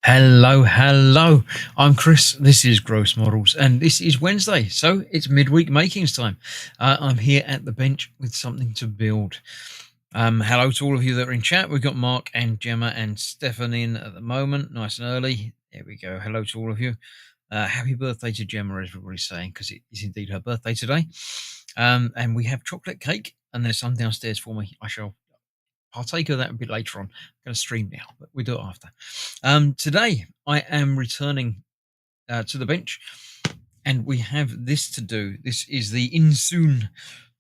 Hello. I'm Chris. This is Gross Models, and this is Wednesday, so it's midweek makings time. I'm here at the bench with something to build. Hello to all of you that are in chat. We've got Mark and Gemma and Stefan in at the moment, nice and early. There we go. Hello to all of you. Happy birthday to Gemma, as everybody's saying, because it is indeed her birthday today. And we have chocolate cake, and there's some downstairs for me. I shall partake of that a bit later on. I'm going to stream now, but we'll do it after. Today, I am returning to the bench, and we have this to do. This is the Insoon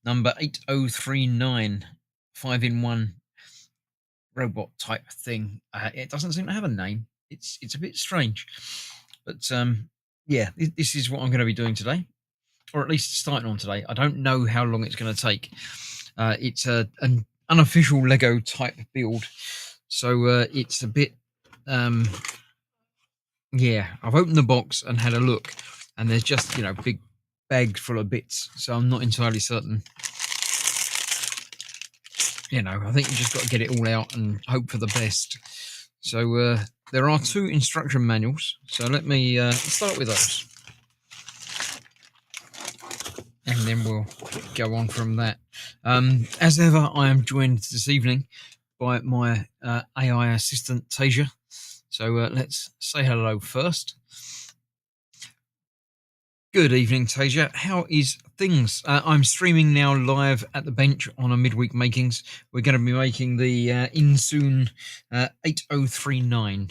number 8039 5-in-1 robot type thing. It doesn't seem to have a name. It's a bit strange, but yeah, this is what I'm going to be doing today, or at least starting on today. I don't know how long it's going to take. It's an unofficial Lego type build, so it's a bit yeah, I've opened the box and had a look, and there's just big bags full of bits, so I'm not entirely certain. I think you just got to get it all out and hope for the best. So there are 2 instruction manuals, so let me start with those, and then we'll go on from that. As ever, I am joined this evening by my AI assistant, Tasia. So let's say hello first. Good evening, Tasia. How is things? I'm streaming now live at the bench on a midweek makings. We're going to be making the Insoon 8039.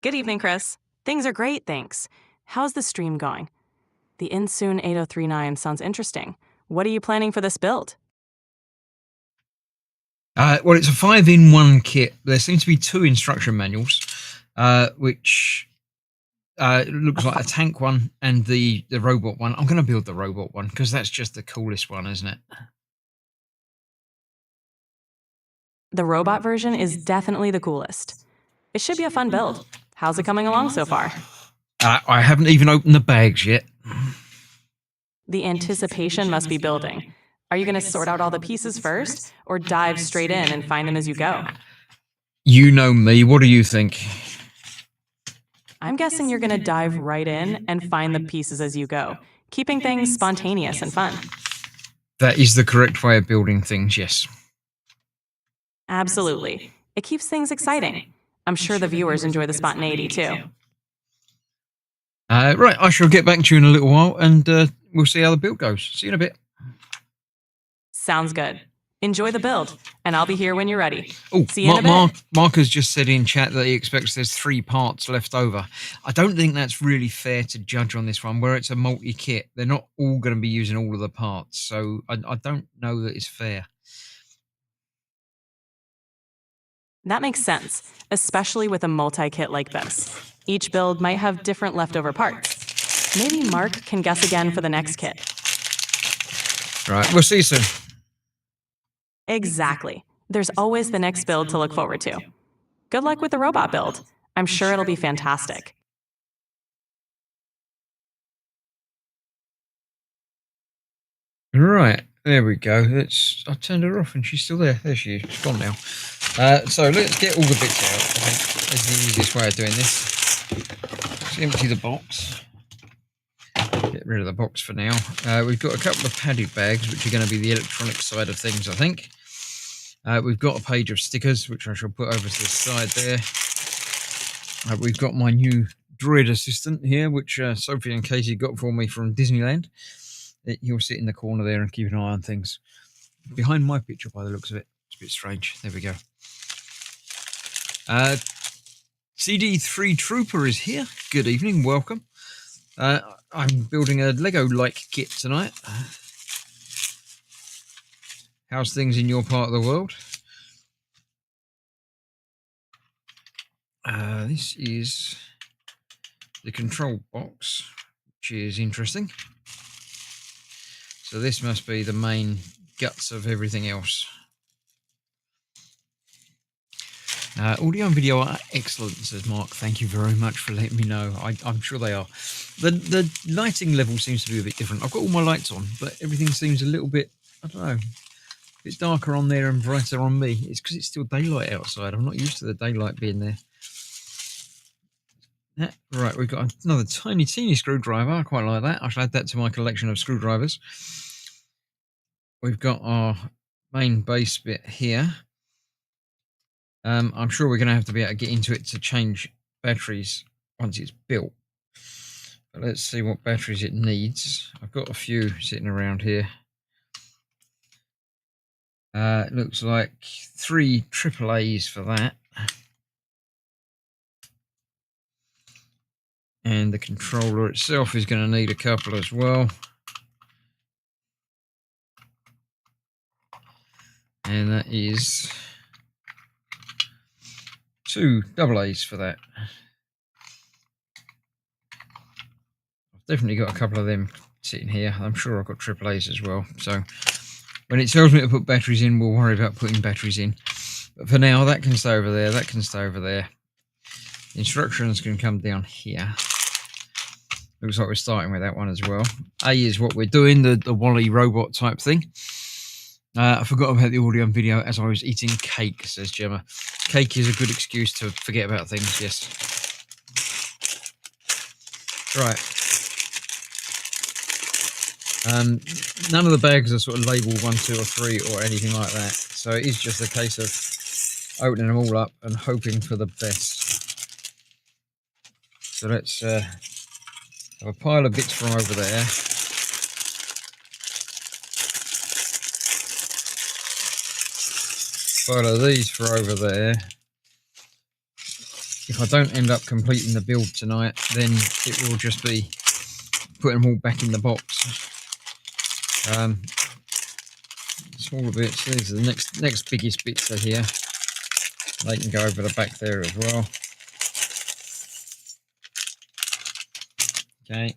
Good evening, Chris. Things are great, thanks. How's the stream going? The Insoon 8039 sounds interesting. What are you planning for this build? Well, it's a 5-in-1 kit. There seems to be 2 instruction manuals, which looks like a tank one and the robot one. I'm going to build the robot one because that's just the coolest one, isn't it? The robot version is definitely the coolest. It should be a fun build. How's it coming along so far? I haven't even opened the bags yet. The anticipation must be building. Are you going to sort out all the pieces first, or dive straight in and find them as you go? You know me. What do you think? I'm guessing you're going to dive right in and find the pieces as you go, keeping things spontaneous and fun. That is the correct way of building things, yes. Absolutely. It keeps things exciting. I'm sure the viewers enjoy the spontaneity too. Right, I shall get back to you in a little while, and we'll see how the build goes. See you in a bit. Sounds good. Enjoy the build, and I'll be here when you're ready. Oh, see you in a bit. Mark has just said in chat that he expects there's 3 parts left over. I don't think that's really fair to judge on this one, where it's a multi-kit. They're not all going to be using all of the parts, so I don't know that it's fair. That makes sense, especially with a multi-kit like this. Each build might have different leftover parts. Maybe Mark can guess again for the next kit. Right, we'll see you soon. Exactly. There's always the next build to look forward to. Good luck with the robot build. I'm sure it'll be fantastic. Right, there we go. I turned her off and she's still there. There she is. She's gone now. So let's get all the bits out. I think that's the easiest way of doing this. Let's empty the box. Get rid of the box for now. We've got a couple of padded bags, which are going to be the electronic side of things, I think. We've got a page of stickers, which I shall put over to the side there. We've got my new droid assistant here, which Sophie and Katie got for me from Disneyland. He'll sit in the corner there and keep an eye on things. Behind my picture, by the looks of it. It's a bit strange. There we go. CD3 Trooper is here. Good evening. Welcome. I'm building a Lego-like kit tonight. How's things in your part of the world? This is the control box, which is interesting. So this must be the main guts of everything else. Audio and video are excellent, says Mark. Thank you very much for letting me know. I'm sure they are. The lighting level seems to be a bit different. I've got all my lights on, but everything seems a little bit, I don't know, a bit darker on there and brighter on me. It's because it's still daylight outside. I'm not used to the daylight being there. Right, we've got another tiny, teeny screwdriver. I quite like that. I shall add that to my collection of screwdrivers. We've got our main base bit here. I'm sure we're going to have to be able to get into it to change batteries once it's built. But let's see what batteries it needs. I've got a few sitting around here. It looks like 3 AAAs for that. And the controller itself is going to need a couple as well. And that is 2 AAs for that. I've definitely got a couple of them sitting here. I'm sure I've got AAAs as well. So when it tells me to put batteries in, we'll worry about putting batteries in. But for now, that can stay over there. That can stay over there. The instructions can come down here. Looks like we're starting with that one as well. A is what we're doing, the Wally robot type thing. I forgot about the audio and video as I was eating cake, says Gemma. Cake is a good excuse to forget about things, yes. Right. None of the bags are sort of labelled 1, 2 or 3 or anything like that. So it is just a case of opening them all up and hoping for the best. So let's have a pile of bits from over there. Pile of these for over there. If I don't end up completing the build tonight, then it will just be putting them all back in the box. Smaller bits. These are the next biggest bits are here. They can go over the back there as well. Okay.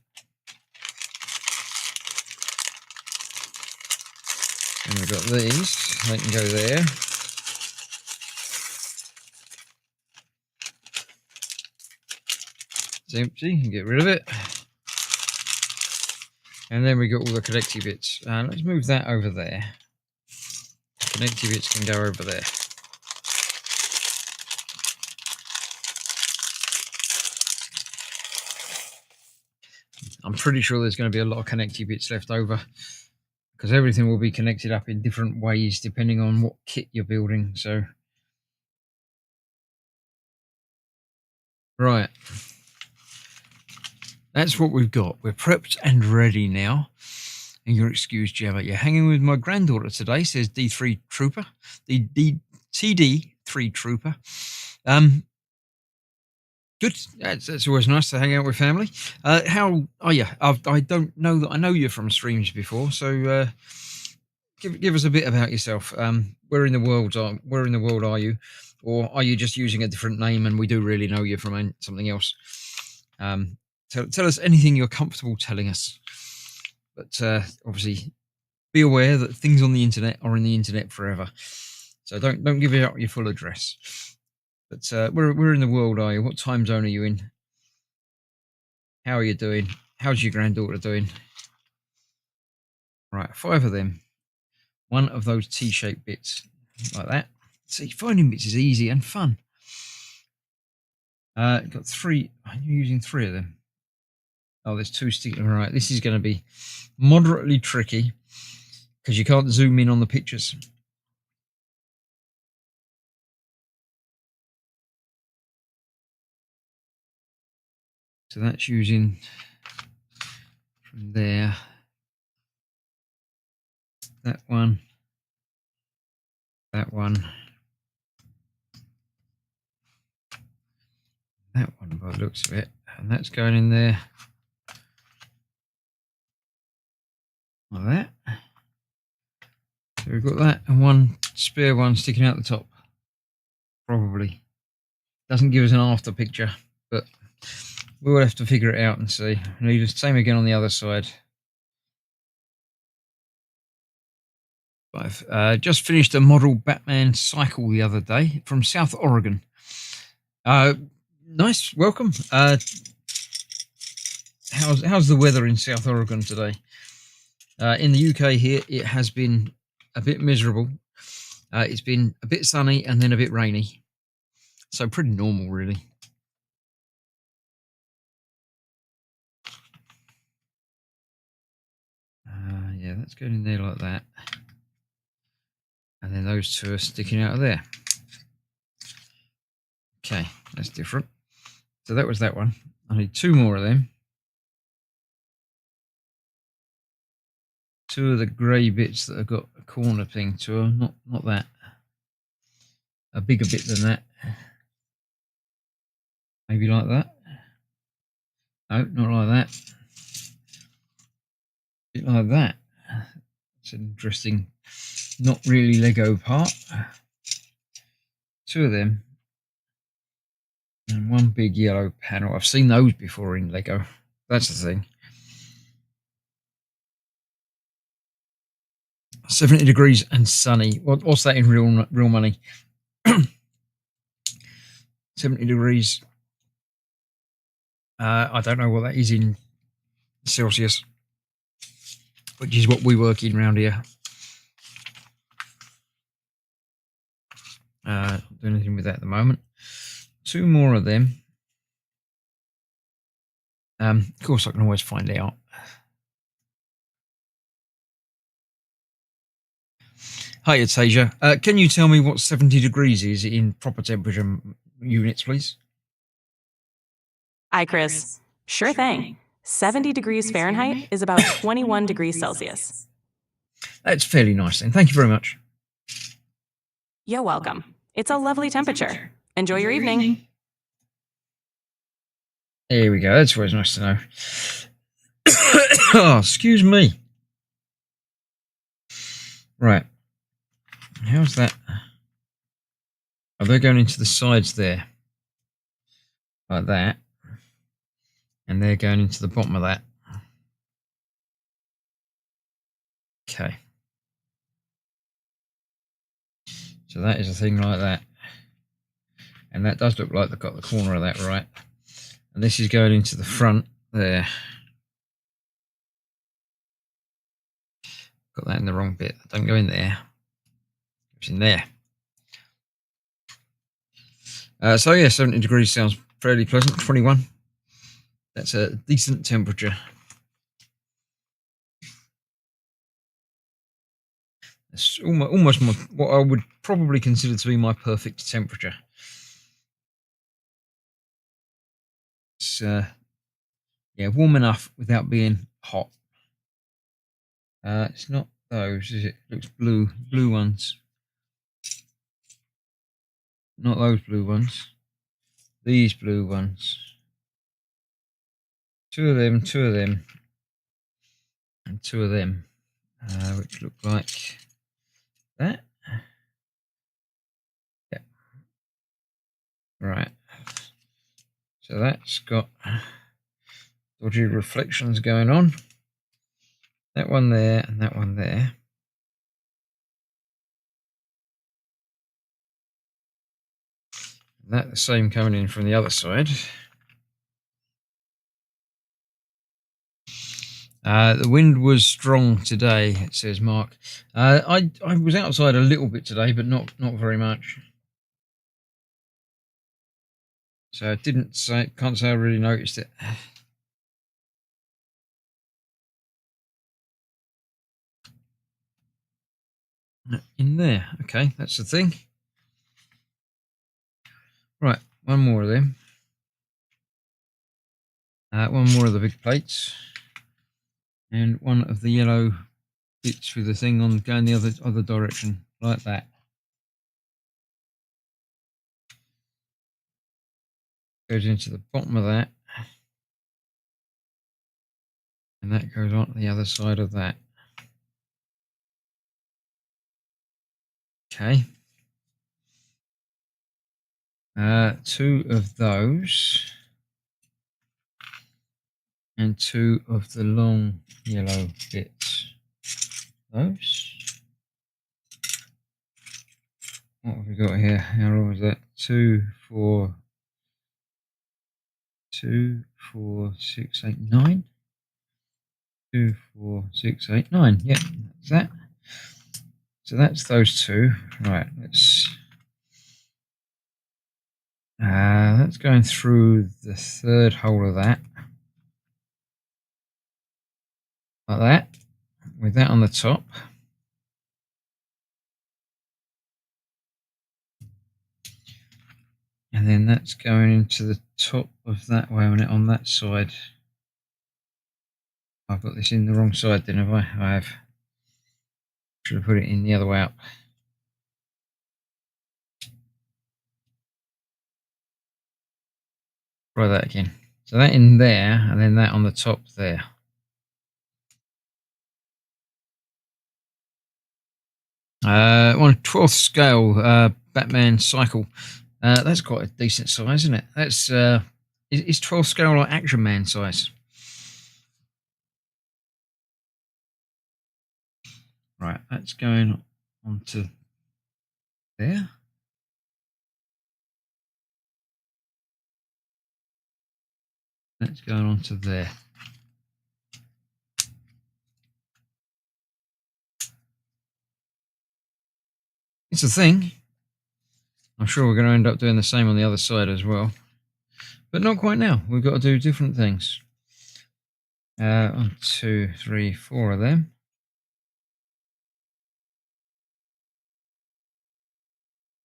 And we've got these. They can go there. It's empty. You can get rid of it. And then we got all the connecty bits. Let's move that over there. Connecty bits can go over there. I'm pretty sure there's going to be a lot of connecty bits left over because everything will be connected up in different ways depending on what kit you're building. So, right. That's what we've got. We're prepped and ready now. And your excuse, Gemma. You're hanging with my granddaughter today, says D3 Trooper. The TD3 Trooper. Good. That's always nice to hang out with family. How are you? I don't know that I know you from streams before, so give us a bit about yourself. Where in the world are you, or are you just using a different name and we do really know you from something else? Tell us anything you're comfortable telling us, but obviously be aware that things on the internet are on the internet forever. So don't give out your full address. But where in the world are you? What time zone are you in? How are you doing? How's your granddaughter doing? Right, 5 of them. 1 of those T-shaped bits like that. See, finding bits is easy and fun. Got 3. I'm using 3 of them. Oh, there's 2 sticking. Right, this is going to be moderately tricky because you can't zoom in on the pictures. So that's using from there. That one. That one. That one by the looks of it. And that's going in there. Like that. So we've got that and 1 spare one sticking out the top. Probably. Doesn't give us an after picture, but we'll have to figure it out and see. And do the same again on the other side. I've just finished a model Batman cycle the other day from South Oregon. Nice, welcome. How's the weather in South Oregon today? In the UK here, it has been a bit miserable. It's been a bit sunny and then a bit rainy. So pretty normal, really. that's going in there like that. And then those two are sticking out of there. Okay, that's different. So that was that one. I need two more of them. Two of the grey bits that have got a corner thing to them. Not that. A bigger bit than that. Maybe like that. No, not like that. A bit like that. It's an interesting, not really Lego part. Two of them. And one big yellow panel. I've seen those before in Lego. That's the thing. 70 degrees and sunny. What's that in real money? 70 degrees. I don't know what that is in Celsius, which is what we work in around here. Not doing anything with that at the moment. Two more of them. Of course, I can always find out. Hi, it's Asia. Can you tell me what 70 degrees is in proper temperature units, please? Hi, Chris. Sure thing. 70 degrees Fahrenheit is about 21 degrees Celsius. That's fairly nice then. Thank you very much. You're welcome. It's a lovely temperature. Enjoy your evening. There we go. That's always nice to know. Oh, excuse me. Right. How's that? Oh, they're going into the sides there. Like that. And they're going into the bottom of that. Okay. So that is a thing like that. And that does look like they've got the corner of that right. And this is going into the front there. Got that in the wrong bit. Don't go in there. It's in there. So yeah, 70 degrees sounds fairly pleasant. 21. That's a decent temperature. It's almost what I would probably consider to be my perfect temperature. It's yeah, warm enough without being hot. It's not those, is it? It looks blue ones. Not those blue ones. These blue ones. Two of them, and two of them, which look like that. Yeah. Right. So that's got dodgy reflections going on. That one there and that one there. And that the same coming in from the other side. The wind was strong today, it says Mark. I was outside a little bit today, but not very much. So I can't say I really noticed it. In there, okay, that's the thing. Right, one more of them. One more of the big plates. And one of the yellow bits with the thing on going the other direction, like that. Goes into the bottom of that. And that goes on the other side of that. Okay. Two of those. And two of the long yellow bits. Those. What have we got here? How long was that? 2, 4, 6, 8, 9. 2, 4, 6, 8, 9. Yep, that's that. So that's those two. Right, that's going through the third hole of that. Like that. with that on the top. And then that's going into the top of that way on that side. I've got this in the wrong side then, have I? I have. Should have put it in the other way up. Try that again. So that in there, and then that on the top there. On a 12th scale, Batman cycle. That's quite a decent size, isn't it? That's is 12th scale like Action Man size? Right, that's going onto there. That's going onto there. It's a thing. I'm sure we're going to end up doing the same on the other side as well. But not quite now. We've got to do different things. 1, 2, 3, 4 of them.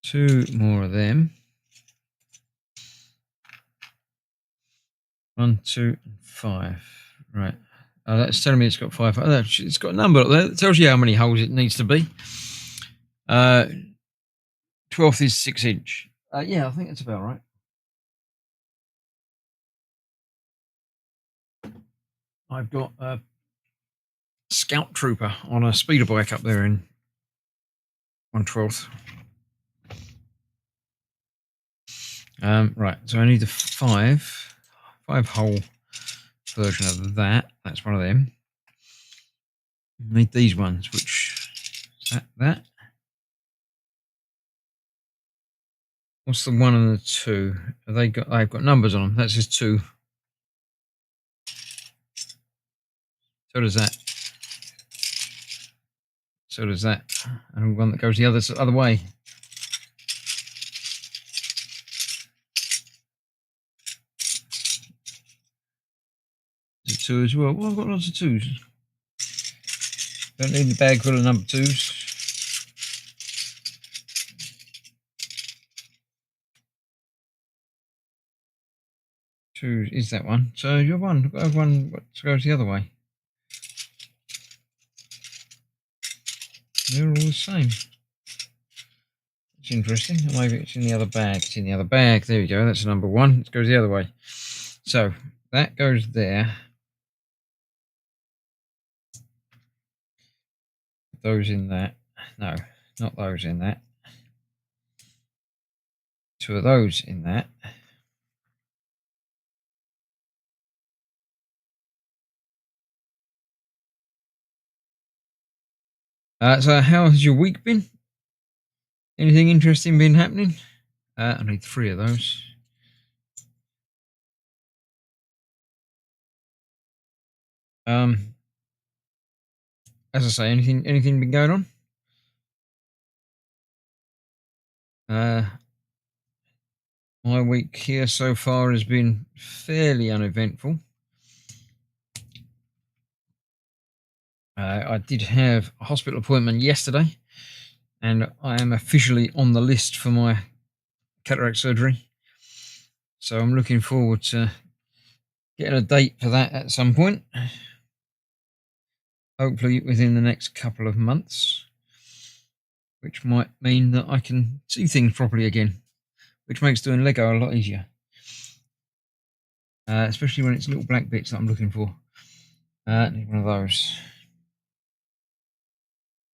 Two more of them. 1, 2, 5. Right. Oh, that's telling me it's got 5. Oh, it's got a number up there. It tells you how many holes it needs to be. 12th is 6 inch. Yeah, I think that's about right. I've got a Scout Trooper on a speeder bike up there in 1/12. Right, so I need the 5 hole version of that. That's one of them. I need these ones, which is that. What's the 1 and the 2? Have they got? I've got numbers on them. That's just 2. So does that. So does that. And one that goes the other way. Is it 2 as well? Well, I've got lots of 2s. Don't need the bag full of number 2s. 2 is that one. So you're one. I have one that goes the other way. They're all the same. It's interesting. Maybe it's in the other bag. It's in the other bag. There we go. That's number 1. It goes the other way. So that goes there. Those in that. No, not those in that. 2 of those in that. So how has your week been? Anything interesting been happening? I need 3 of those. As I say, anything been going on? My week here so far has been fairly uneventful. I did have a hospital appointment yesterday, and I am officially on the list for my cataract surgery. So I'm looking forward to getting a date for that at some point. Hopefully within the next couple of months, which might mean that I can see things properly again, which makes doing Lego a lot easier. Especially when it's little black bits that I'm looking for. Need one of those.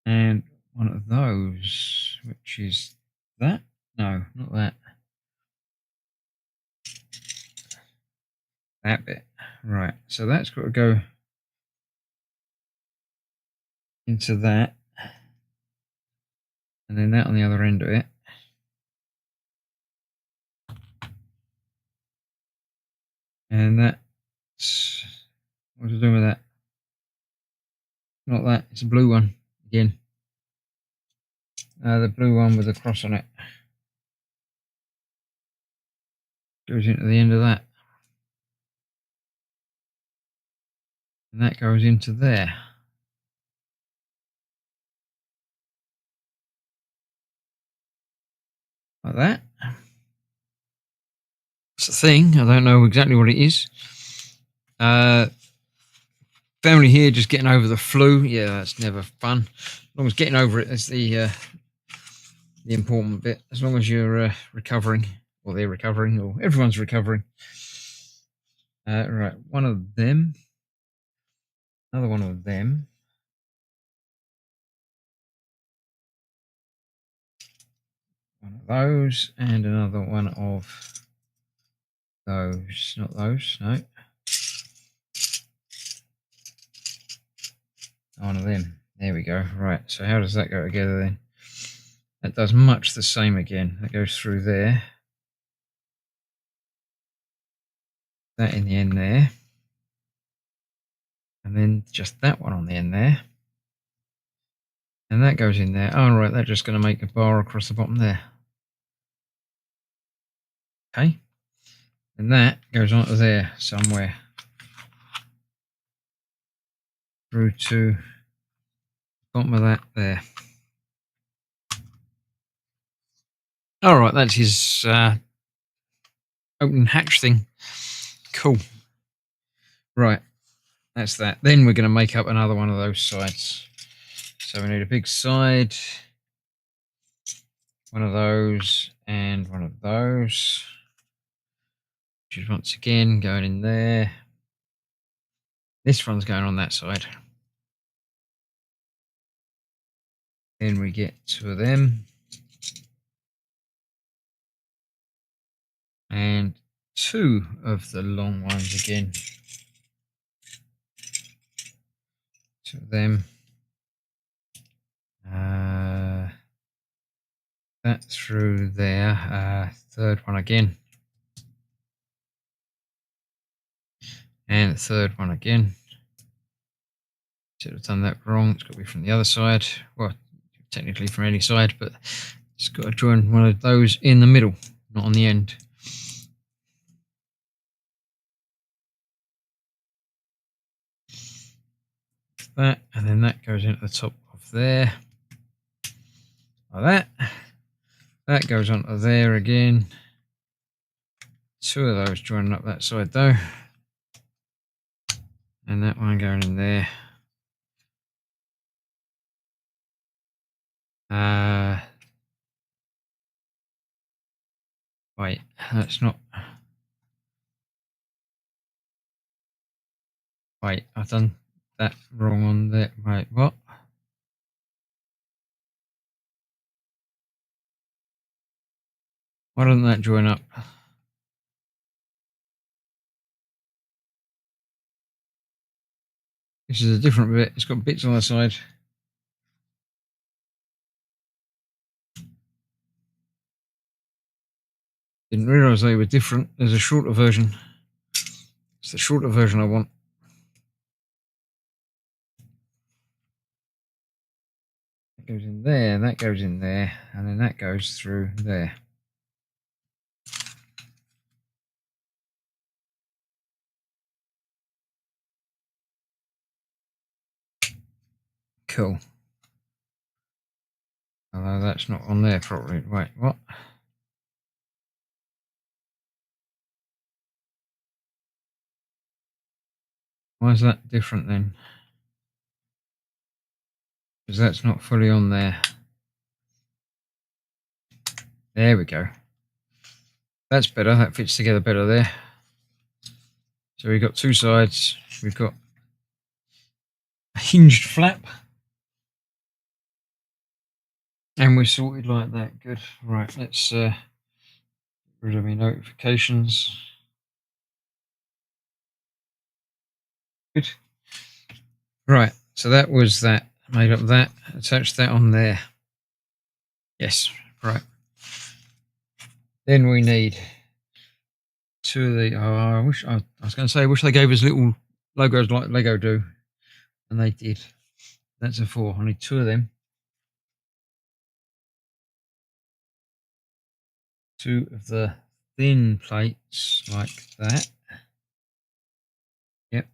And one of those, which is that? No, not that. That bit. Right, so that's got to go into that. And then that on the other end of it. And that's... What's it doing with that? Not that, it's a blue one again. The blue one with the cross on it. Goes into the end of that. And that goes into there. like that. It's a thing. I don't know exactly what it is. Family here just getting over the flu. Yeah, that's never fun. As long as getting over it is the important bit. As long as you're recovering, or they're recovering, or everyone's recovering. Right, one of them. Another one of them. One of those, and another one of those. Not those, no. One of them. There we go. Right, so how does that go together then? That does much the same again. That goes through there. That in the end there. And then just that one on the end there. And that goes in there. Oh, right, that's just going to make a bar across the bottom there. Okay. And that goes onto there somewhere. Through to the bottom of that there. All right, that's his open hatch thing. Cool. Right, that's that. Then we're going to make up another one of those sides. So we need a big side, one of those, and one of those. Which is once again going in there. This one's going on that side. Then we get two of them. And two of the long ones again. Two of them. That through there. Third one again. And the third one again. Should have done that wrong. It's got to be from the other side. Well, technically from any side, but it's got to join one of those in the middle, not on the end. That, and then that goes into the top of there. Like that. That goes onto there again. Two of those joining up that side though. And that one going in there. Wait, that's not. Wait, I've done that wrong on there. Wait, what? Why doesn't that join up? This is a different bit. It's got bits on the side. Didn't realise they were different. There's a shorter version. It's the shorter version I want. That goes in there, that goes in there, and then that goes through there. Cool. Although that's not on there properly. Wait, what? Why is that different then? Because that's not fully on there. There we go. That's better. That fits together better there. So we've got two sides. We've got a hinged flap. And we're sorted like that. Good. Right, let's get rid of my notifications. Good. Right, so that was that. Made up that. Attached that on there. Yes, right. Then we need two of the. Oh, I was going to say, I wish they gave us little logos like Lego do, and they did. That's a 4. I need two of them. Two of the thin plates like that. Yep.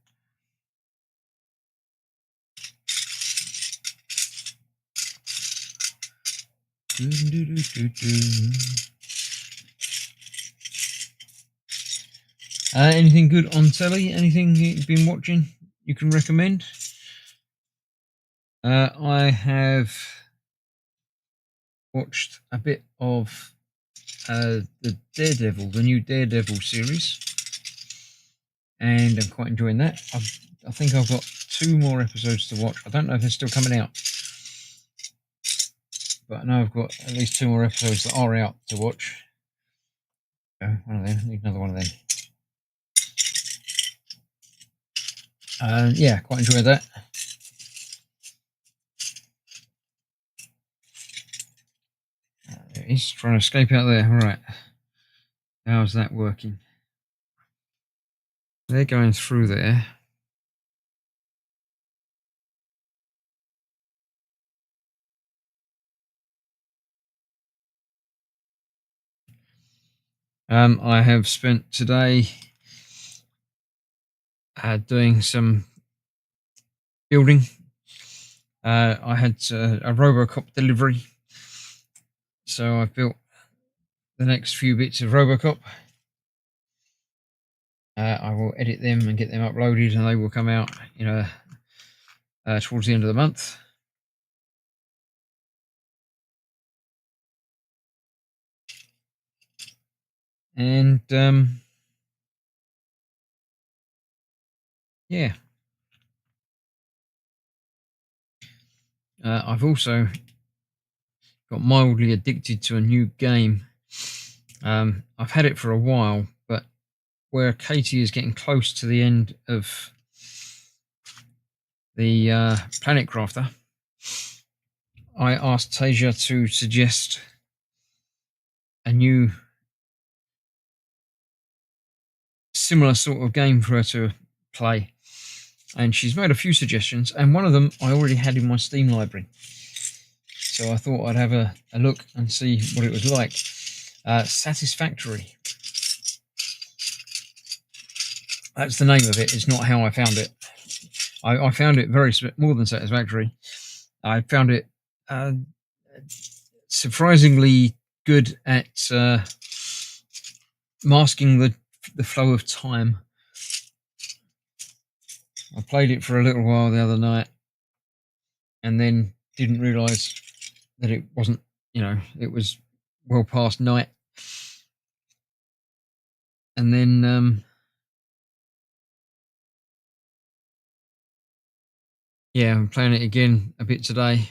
Anything good on telly? Anything you've been watching you can recommend? I have watched a bit of the the new Daredevil series, and I'm quite enjoying that. I think I've got 2 more episodes to watch. I don't know if they're still coming out, but I know I've got at least 2 more episodes that are out to watch. One of them. Need another one of them. Yeah, quite enjoyed that. There he's trying to escape out there. All right. How's that working? They're going through there. I have spent today doing some building. I had a Robocop delivery, so I've built the next few bits of Robocop. I will edit them and get them uploaded, and they will come out, towards the end of the month. And yeah, I've also got mildly addicted to a new game. I've had it for a while, but where Katie is getting close to the end of the Planet Crafter, I asked Tasia to suggest a new similar sort of game for her to play. And she's made a few suggestions, and one of them I already had in my Steam library. So I thought I'd have a look and see what it was like. Satisfactory. That's the name of it. It's not how I found it. I found it very more than satisfactory. I found it surprisingly good at masking the flow of time. I played it for a little while the other night, and then didn't realise that it wasn't, it was well past night. And then I'm playing it again a bit today,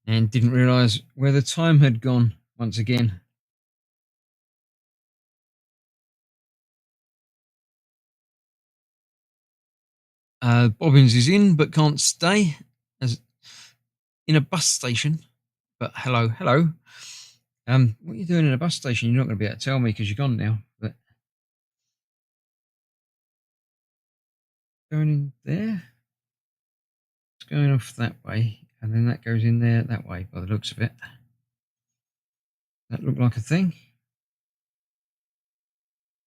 and didn't realise where the time had gone once again. Bobbins is in but can't stay, as in a bus station. But hello. What are you doing in a bus station? You're not going to be able to tell me because you're gone now. But going in there, it's going off that way, and then that goes in there that way. By the looks of it, that looked like a thing.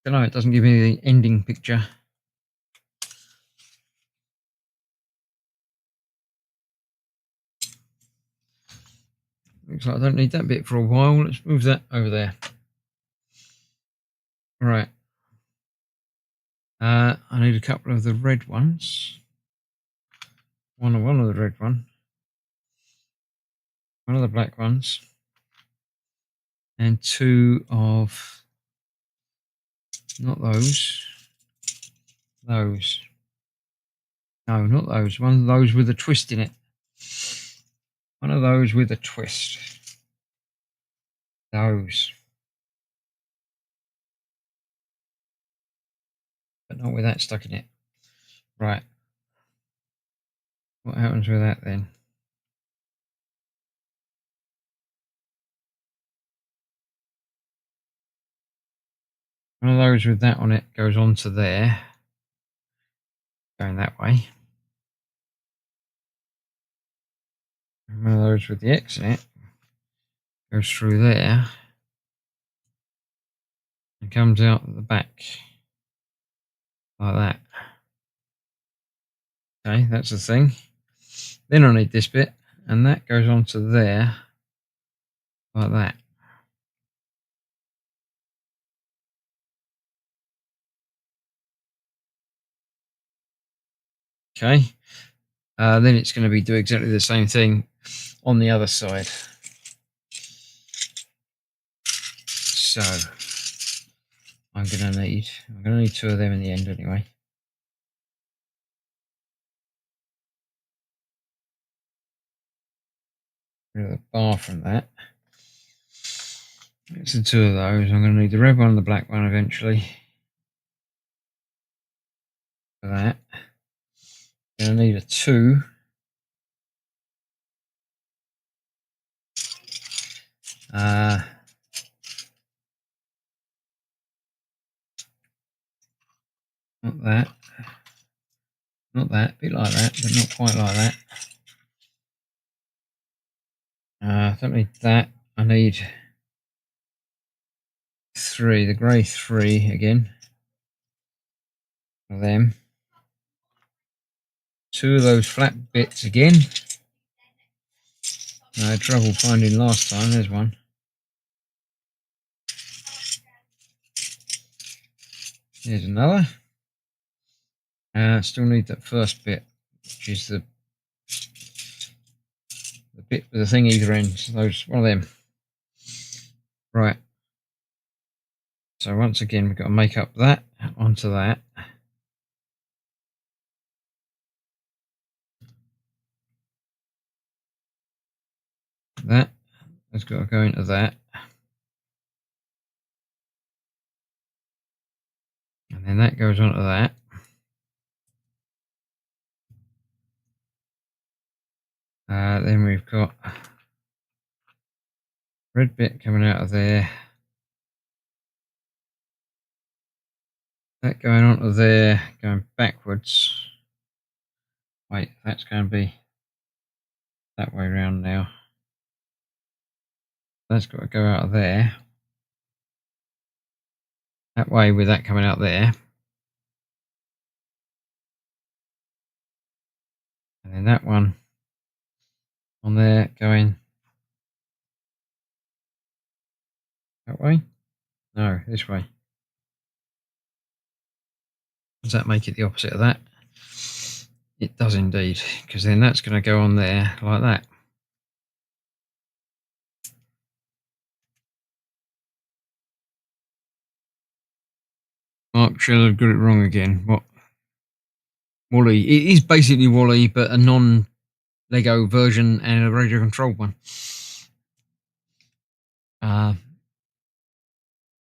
Don't know. It doesn't give me the ending picture. Looks like I don't need that bit for a while. Let's move that over there. Right. I need a couple of the red ones. One of the red one. One of the black ones. And 2 of... not those. Those. No, not those. One of those with a twist in it. One of those with a twist. Those. But not with that stuck in it. Right. What happens with that then? One of those with that on it goes on to there. Going that way. And one of those with the X in it goes through there. And comes out at the back. Like that. Okay, that's the thing. Then I need this bit, and that goes on to there, like that. Okay. Then it's going to do exactly the same thing on the other side. So I'm going to need two of them in the end anyway. Rid of the bar from that. It's the two of those. I'm going to need the red one and the black one eventually. For that. I'm going to need a 2. Not that. Not that. A bit like that, but not quite like that. I don't need that. I need 3. The grey 3 again. For them. 2 of those flat bits again. I had trouble finding last time. There's one. Here's another. Still need that first bit, which is the bit with the thing either end. Those, one of them. Right. So once again, we've got to make up that onto that. That has got to go into that. And then that goes onto that. Then we've got red bit coming out of there. That going onto there, going backwards. Wait, that's going to be that way around now. That's got to go out of there. That way with that coming out there. And then that one on there going that way? No, this way. Does that make it the opposite of that? It does indeed, because then that's going to go on there like that. Mark should have got it wrong again. What? Wally. It is basically Wally, but a non-Lego version and a radio controlled one.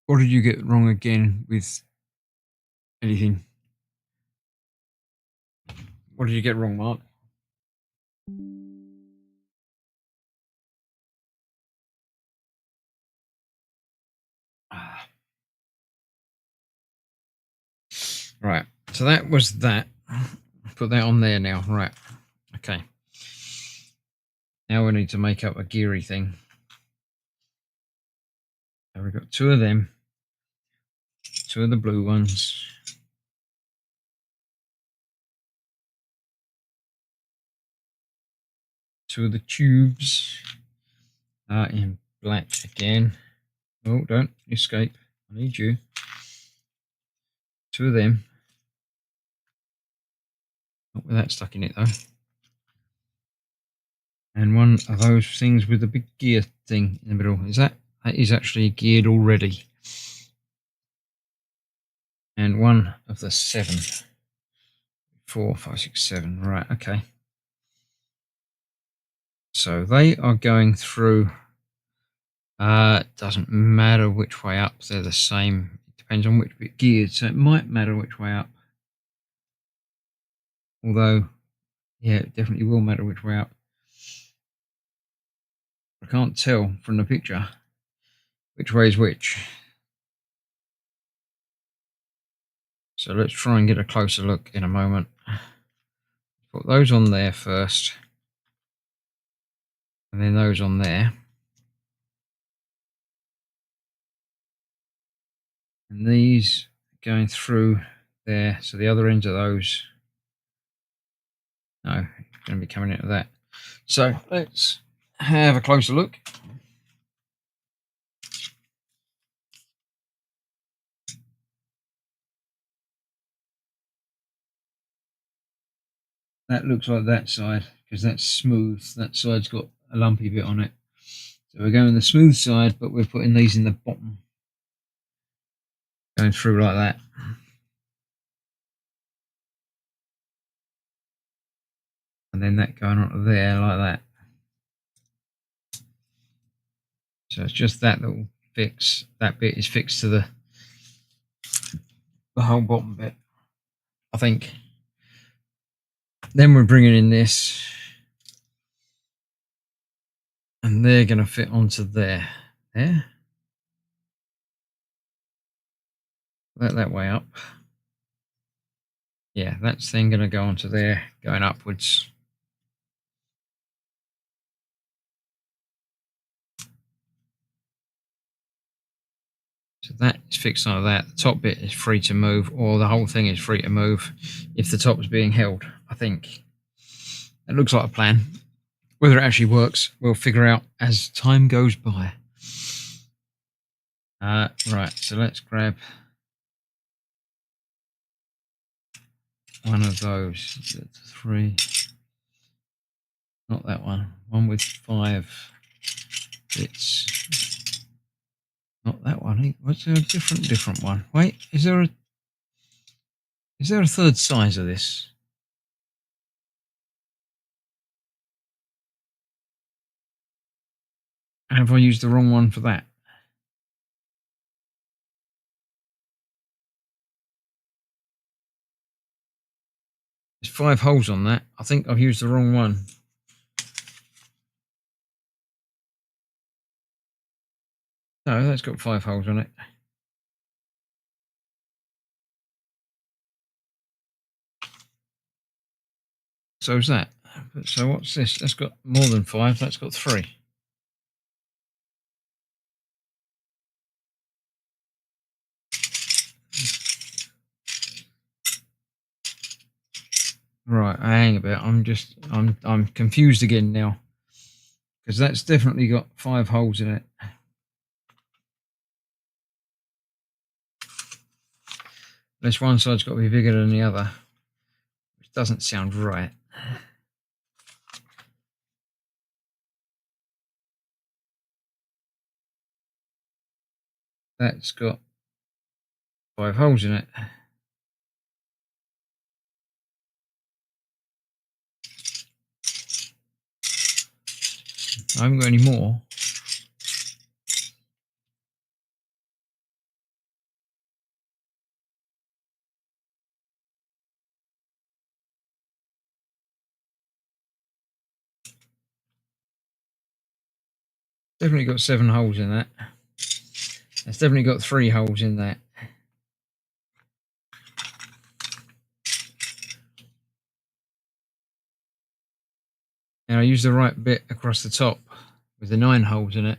What did you get wrong again with anything? What did you get wrong, Mark? Right. So that was that. Put that on there now. Right. Okay. Now we need to make up a geary thing. So we've got 2 of them. 2 of the blue ones. 2 of the tubes. In black again. Oh, don't escape. I need you. 2 of them. Not with that stuck in it though. And 1 of those things with the big gear thing in the middle. That is actually geared already. And 1 of the 7. 4, 5, 6, 7. Right, okay. So they are going through. Doesn't matter which way up, they're the same. It depends on which bit geared, so it might matter which way up. Although, yeah, it definitely will matter which way up. I can't tell from the picture which way is which. So let's try and get a closer look in a moment. Put those on there first. And then those on there. And these going through there. So the other ends of those. No, it's going to be coming into that. So let's have a closer look. that looks like that side because that's smooth. That side's got a lumpy bit on it. So we're going the smooth side, but we're putting these in the bottom, going through like that. And then that going onto there like that. So it's just that little fix. That bit is fixed to the whole bottom bit, I think. Then we're bringing in this, and they're going to fit onto there. There. That way up. Yeah, that's then going to go onto there, going upwards. So that is fixed onto that. The top bit is free to move, or the whole thing is free to move if the top is being held, I think. It looks like a plan. Whether it actually works, we'll figure out as time goes by. Right, so let's grab one of those. 3. Not that one. One with 5 bits. Not that one. What's a different one? Wait, is there a third size of this? Have I used the wrong one for that? There's 5 holes on that. I think I've used the wrong one. No, that's got 5 holes on it. So is that. So what's this? That's got more than 5. That's got 3. Right, hang a bit. I'm confused again now, because that's definitely got 5 holes in it. Unless one side's got to be bigger than the other, which doesn't sound right. That's got 5 holes in it. I haven't got any more. Definitely got 7 holes in that. It's definitely got 3 holes in that. And I used the right bit across the top with the 9 holes in it.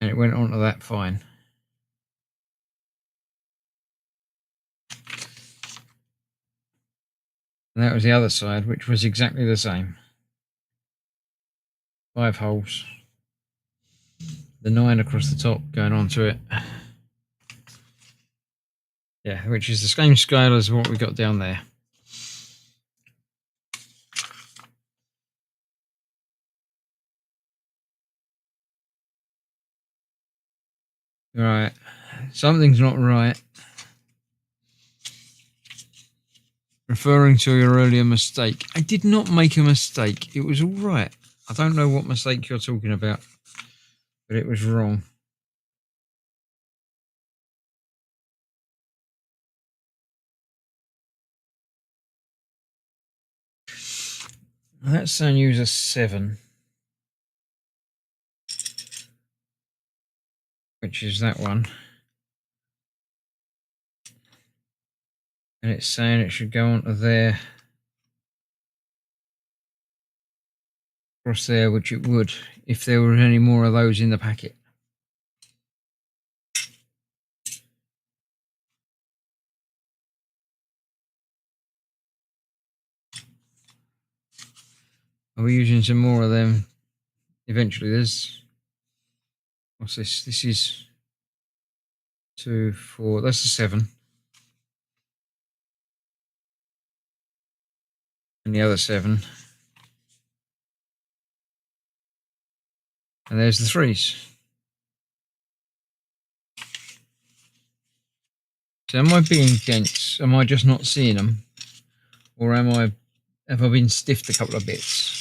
And it went onto that fine. And that was the other side, which was exactly the same. 5 holes. The 9 across the top going onto it. Yeah, which is the same scale as what we got down there. Right, something's not right. Referring to your earlier mistake. I did not make a mistake. It was all right. I don't know what mistake you're talking about, but it was wrong. Let's say use a 7, which is that one. And it's saying it should go onto there, across there, which it would if there were any more of those in the packet. Are we using some more of them eventually? There's, what's this? This is 2, 4, that's a 7. And the other 7. And there's the 3s. So am I being dense? Am I just not seeing them? Or have I been stiffed a couple of bits?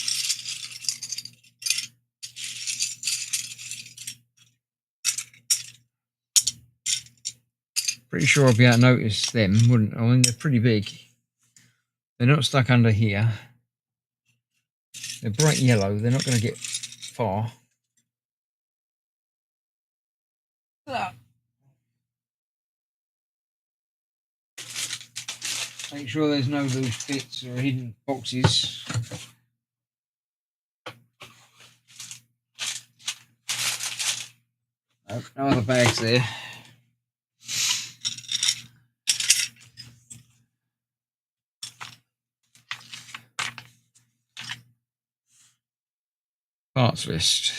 Pretty sure I'll be able to notice them, wouldn't I? I mean, they're pretty big. They're not stuck under here. They're bright yellow. They're not going to get far. Make sure there's no loose bits or hidden boxes. Nope, no other bags there. Parts list.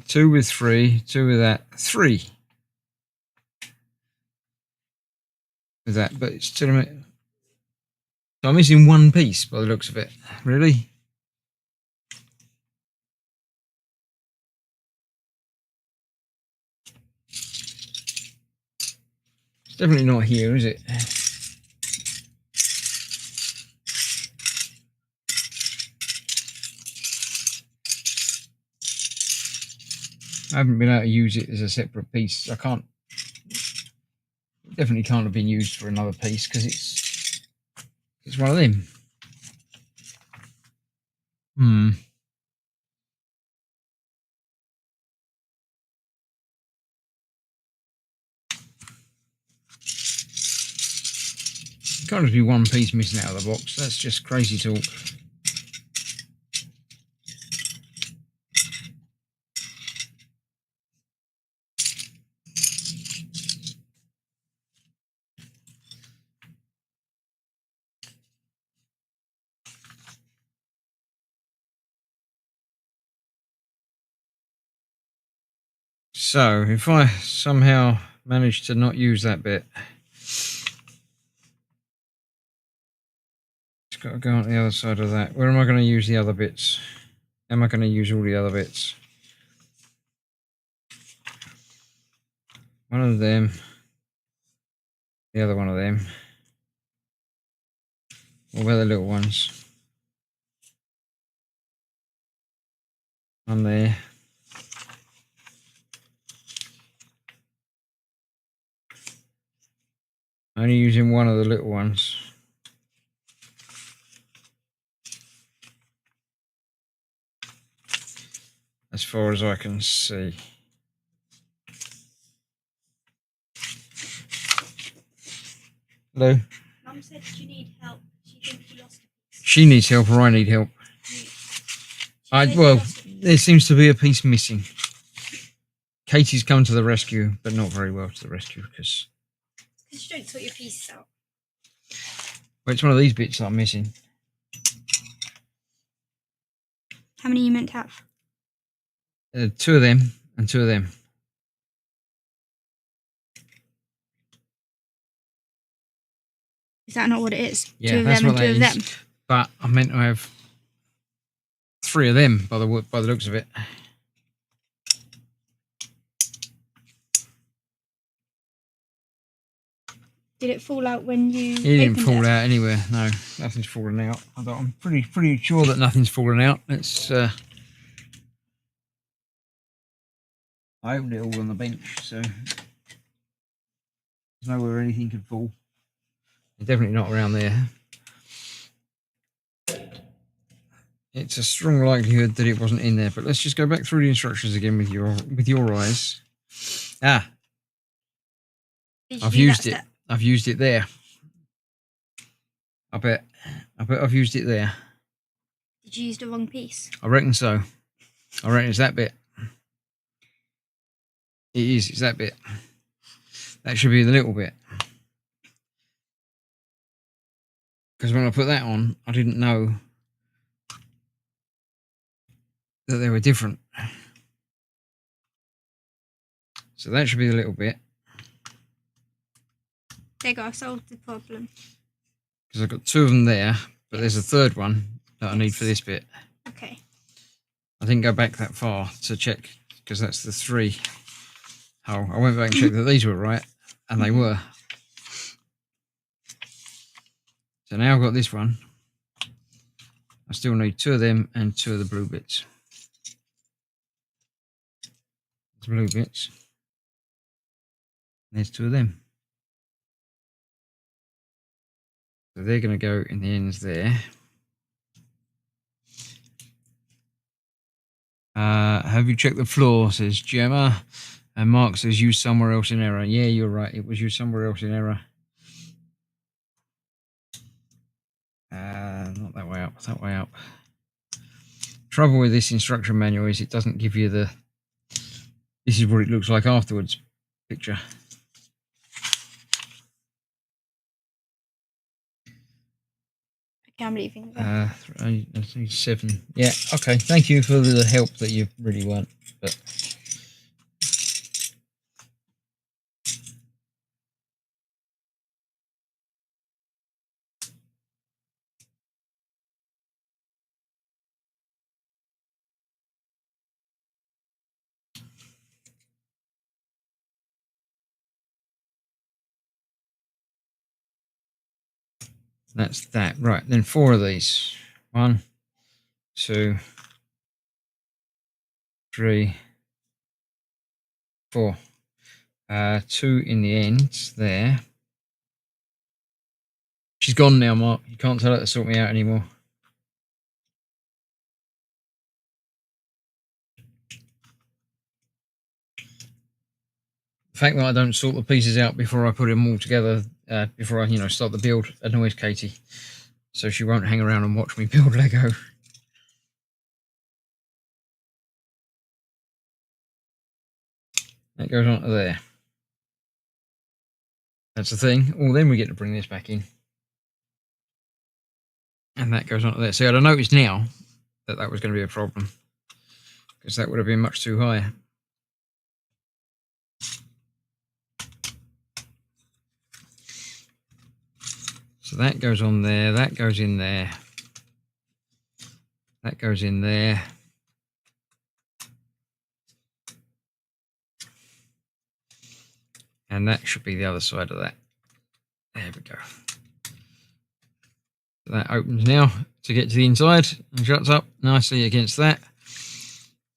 2 with 3, 2 with that, 3 with that, but it's still a minute. So I'm missing 1 piece by the looks of it. Really? It's definitely not here, is it? I haven't been able to use it as a separate piece. I can't. Definitely can't have been used for another piece because it's one of them. Can't just be 1 piece missing out of the box. That's just crazy talk. So if I somehow manage to not use that bit, it's got to go on the other side of that. Where am I going to use the other bits? Am I going to use all the other bits? One of them, the other one of them. What about the little ones? One there. Only using one of the little ones. As far as I can see. Hello? Mum said you need help. She thinks you lost a piece. She needs help or I need help? Well, there seems to be a piece missing. Katie's come to the rescue, but not very well to the rescue because you don't sort your pieces out. Well, it's one of these bits that I'm missing. How many are you meant to have? 2 of them and 2 of them. Is that not what it is? Yeah, 2 of that's them what and 2 that of is. them. But I meant to have 3 of them by the looks of it. Did it fall out when you? It didn't opened fall it? out anywhere. No, nothing's fallen out. I'm pretty sure that nothing's fallen out. It's I opened it all on the bench, so there's nowhere anything could fall. It's definitely not around there. It's a strong likelihood that it wasn't in there. But let's just go back through the instructions again with your eyes. Ah, I've used it. I've used it there. I bet I've used it there. Did you use the wrong piece? I reckon so. I reckon it's that bit. It is. It's that bit. That should be the little bit. Because when I put that on, I didn't know that they were different. So that should be the little bit. There you go, I solved the problem. Because I've got 2 of them there, but there's a Yes. 3rd one that I need for Yes. this bit. Okay. I didn't go back that far to check, because that's the 3 hole. I went back and checked that these were right, and they were. So now I've got this one. I still need 2 of them and 2 of the blue bits. The blue bits. There's 2 of them. So they're going to go in the ends there. Have you checked the floor, says Gemma. And Mark says, used somewhere else in error. Yeah, you're right. It was used somewhere else in error. Not that way up, that way up. Trouble with this instruction manual is it doesn't give you the, this is what it looks like afterwards picture. Okay, I'm leaving. Then. 7. Yeah, okay. Thank you for the help that you really weren't. But that's that. Right, then 4 of these. 1, 2, 3, 4. 2 in the ends there. She's gone now, Mark. You can't tell her to sort me out anymore. The fact that I don't sort the pieces out before I put them all together, before I, start the build, annoys Katie. So she won't hang around and watch me build Lego. That goes on to there. That's the thing. Oh, then we get to bring this back in. And that goes on to there. See, I'd have noticed now that that was going to be a problem, because that would have been much too high. So that goes on there, that goes in there, that goes in there. And that should be the other side of that. There we go. So that opens now to get to the inside and shuts up nicely against that.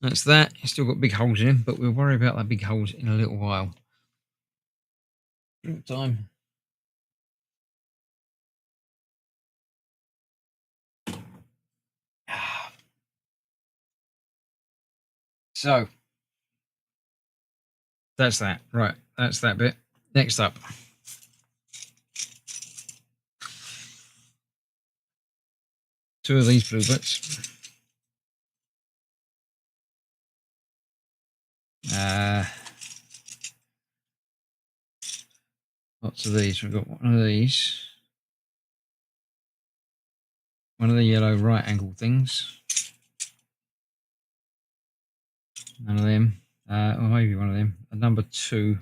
That's that. It's still got big holes in it, but we'll worry about that big holes in a little while. Drink time. So that's that. Right, that's that bit. Next up. Two of these blue bits. Lots of these. We've got one of these. One of the yellow right angle things. None of them. Or maybe one of them. A number 2.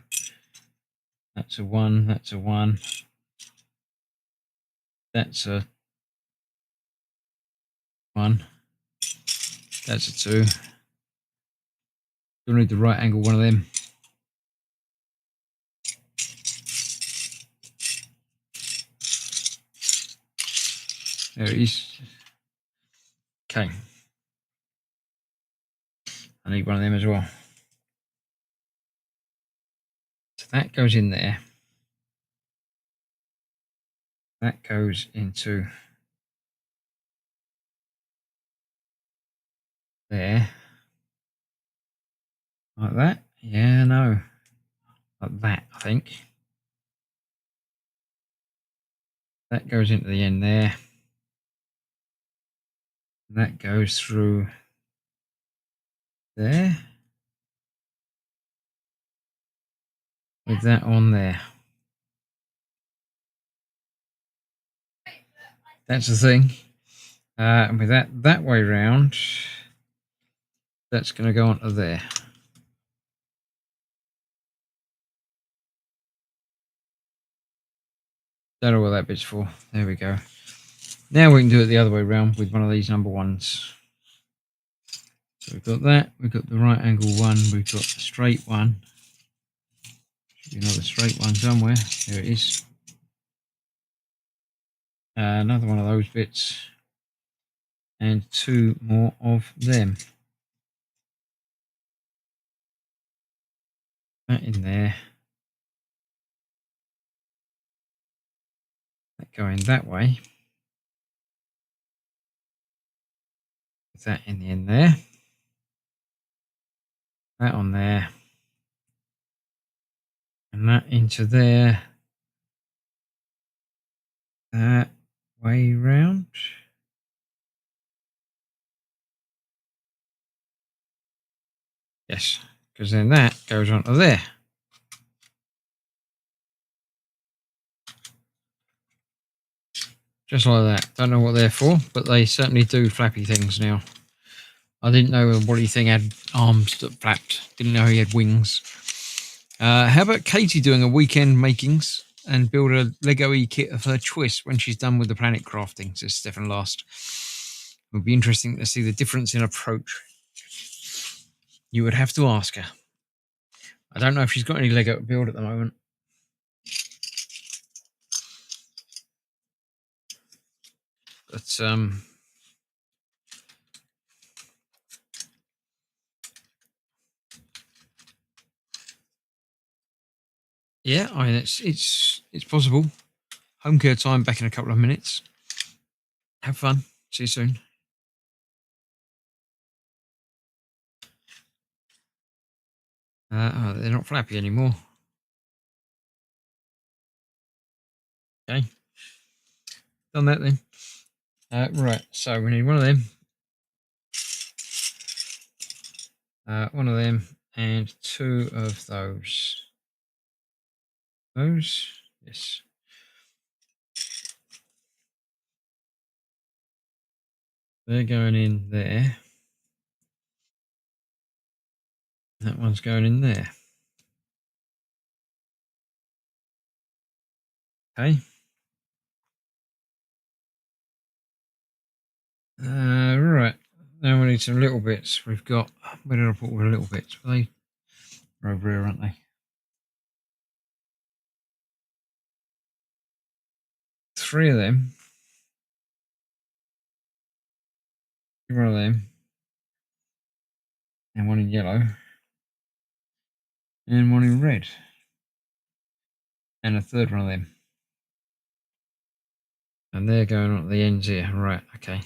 That's a 1. That's a 1. That's a 1. That's a 2. You'll need the right angle one of them. There it is. Okay. I need one of them as well. So that goes in there. That goes into there. Like that? Yeah, no. Like that, I think. That goes into the end there. And that goes through there. With that on there. That's the thing. And with that way round, that's going to go onto there. Don't know what that bit's for. There we go. Now we can do it the other way around with one of these number ones. So we've got that. We've got the right angle one. We've got the straight one. Should be another straight one somewhere. There it is. Another one of those bits. And 2 more of them. That in there. That going that way. With that in the end there. That on there. And that into there. That way round. Yes, because then that goes onto there. Just like that. Don't know what they're for, but they certainly do flappy things now. I didn't know the Wally thing had arms that flapped. Didn't know he had wings. How about Katie doing a weekend makings and build a Lego-y kit of her choice when she's done with the planet crafting, says Stefan Last. It would be interesting to see the difference in approach. You would have to ask her. I don't know if she's got any Lego to build at the moment. But yeah, I mean it's possible. Home care time back in a couple of minutes. Have fun. See you soon. Oh, they're not flappy anymore. Okay. Done that then. Right, so we need one of them. One of them and 2 of those. Those? Yes. They're going in there. That one's going in there. Okay. Right. Now we need some little bits. We've got. Where did I put all the little bits? They are over here, aren't they? 3 of them. One of them. And 1 in yellow. And 1 in red. And a 3rd one of them. And they're going on at the ends here. Right, okay.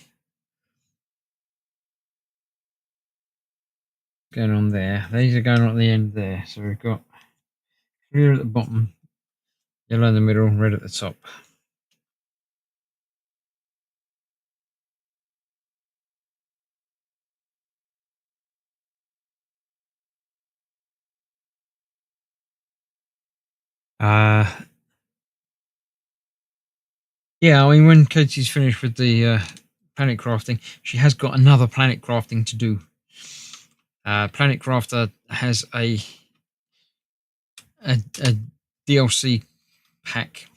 Going on there. These are going on at the end there. So we've got clear at the bottom, yellow in the middle, red at the top. Yeah, I mean, when Katie's finished with the planet crafting, she has got another planet crafting to do. Planet Crafter has a DLC pack.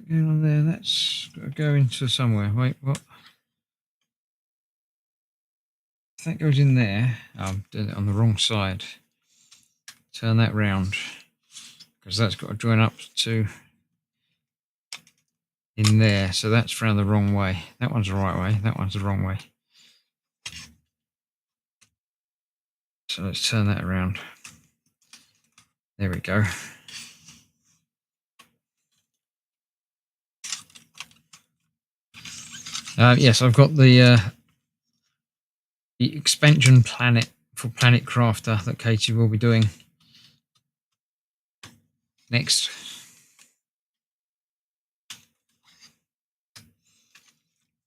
Going on there, that's got to go into somewhere. Wait, what? If that goes in there, I'm doing it on the wrong side. Turn that round, because that's got to join up to in there. So that's round the wrong way. That one's the right way. That one's the wrong way. So let's turn that around. There we go. Yes, I've got the expansion planet for Planet Crafter that Katie will be doing next.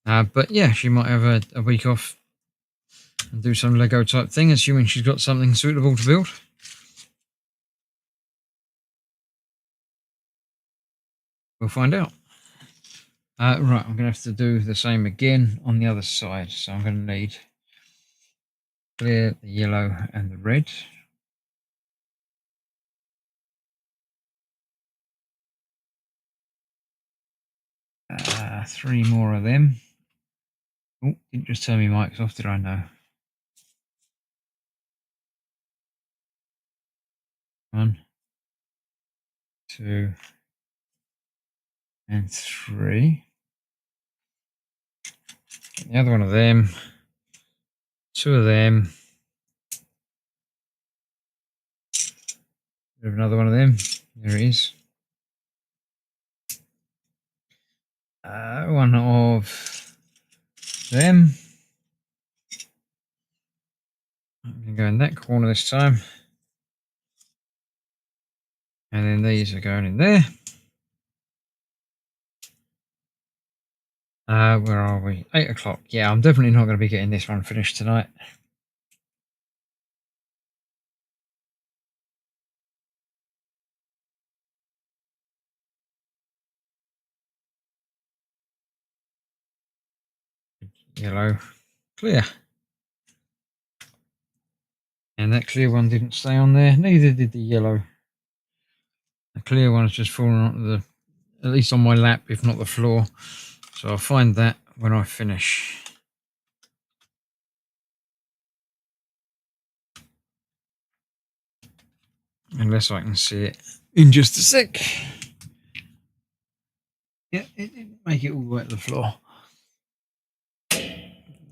But yeah, she might have a week off and do some Lego type thing, assuming she's got something suitable to build. We'll find out. Right, I'm going to have to do the same again on the other side. So I'm going to need clear, the yellow and the red. 3 more of them. Oh, didn't just turn my mics off, did I? No. 1, 2, and 3. The other one of them. 2 of them. There's another one of them. There it is. One of them. I'm going to go in that corner this time. And then these are going in there. Where are we? 8 o'clock. Yeah, I'm definitely not going to be getting this one finished tonight. Yellow, clear. And that clear one didn't stay on there. Neither did the yellow. The clear one's just fallen onto the, at least on my lap, if not the floor. So I'll find that when I finish. Unless I can see it in just a sec. Yeah, it didn't make it all the way to the floor.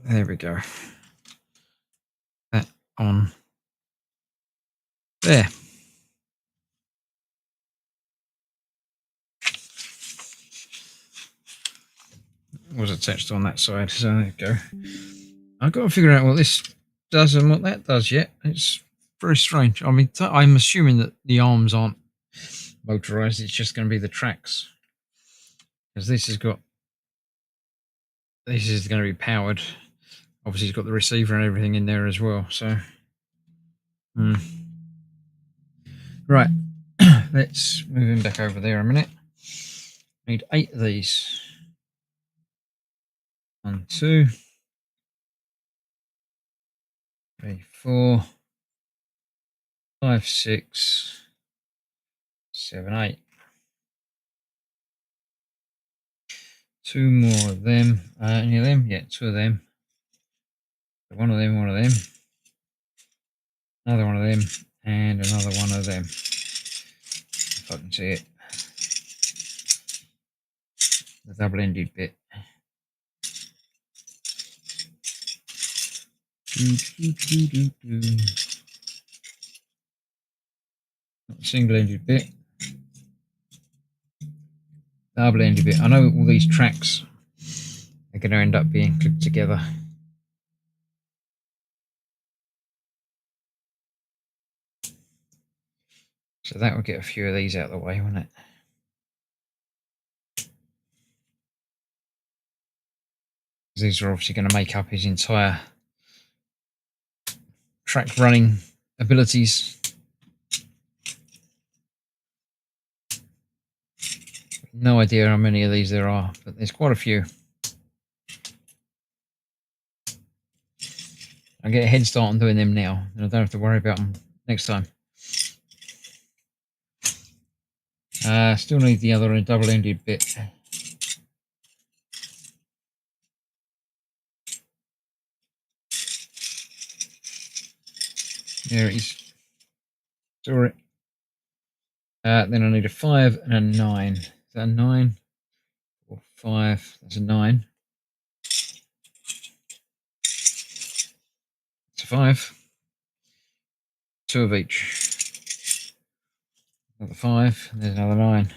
There we go. That on there. Was attached on that side, so there you go. I've got to figure out what this does and what that does yet. It's very strange. I mean, I'm assuming that the arms aren't motorized, it's just going to be the tracks, because this is going to be powered. Obviously, it's got the receiver and everything in there as well. So, right, let's move him back over there a minute. Need 8 of these. 1, 2, 3, 4, 5, 6, 7, 8. 2 more of them. Any of them? Yeah, 2 of them. One of them, one of them. Another one of them, and another one of them. If I can see it. The double-ended bit. Not a single-ended bit. Double-ended bit. I know all these tracks are going to end up being clipped together. So that will get a few of these out of the way, won't it? These are obviously going to make up his entire track running abilities. No idea how many of these there are, but there's quite a few. I get a head start on doing them now, and I don't have to worry about them next time. Still need the other double-ended bit. There it is. Saw it. Then I need a 5 and a 9. Is that a 9? Or 5? That's a 9. It's a 5. 2 of each. Another 5. There's another 9.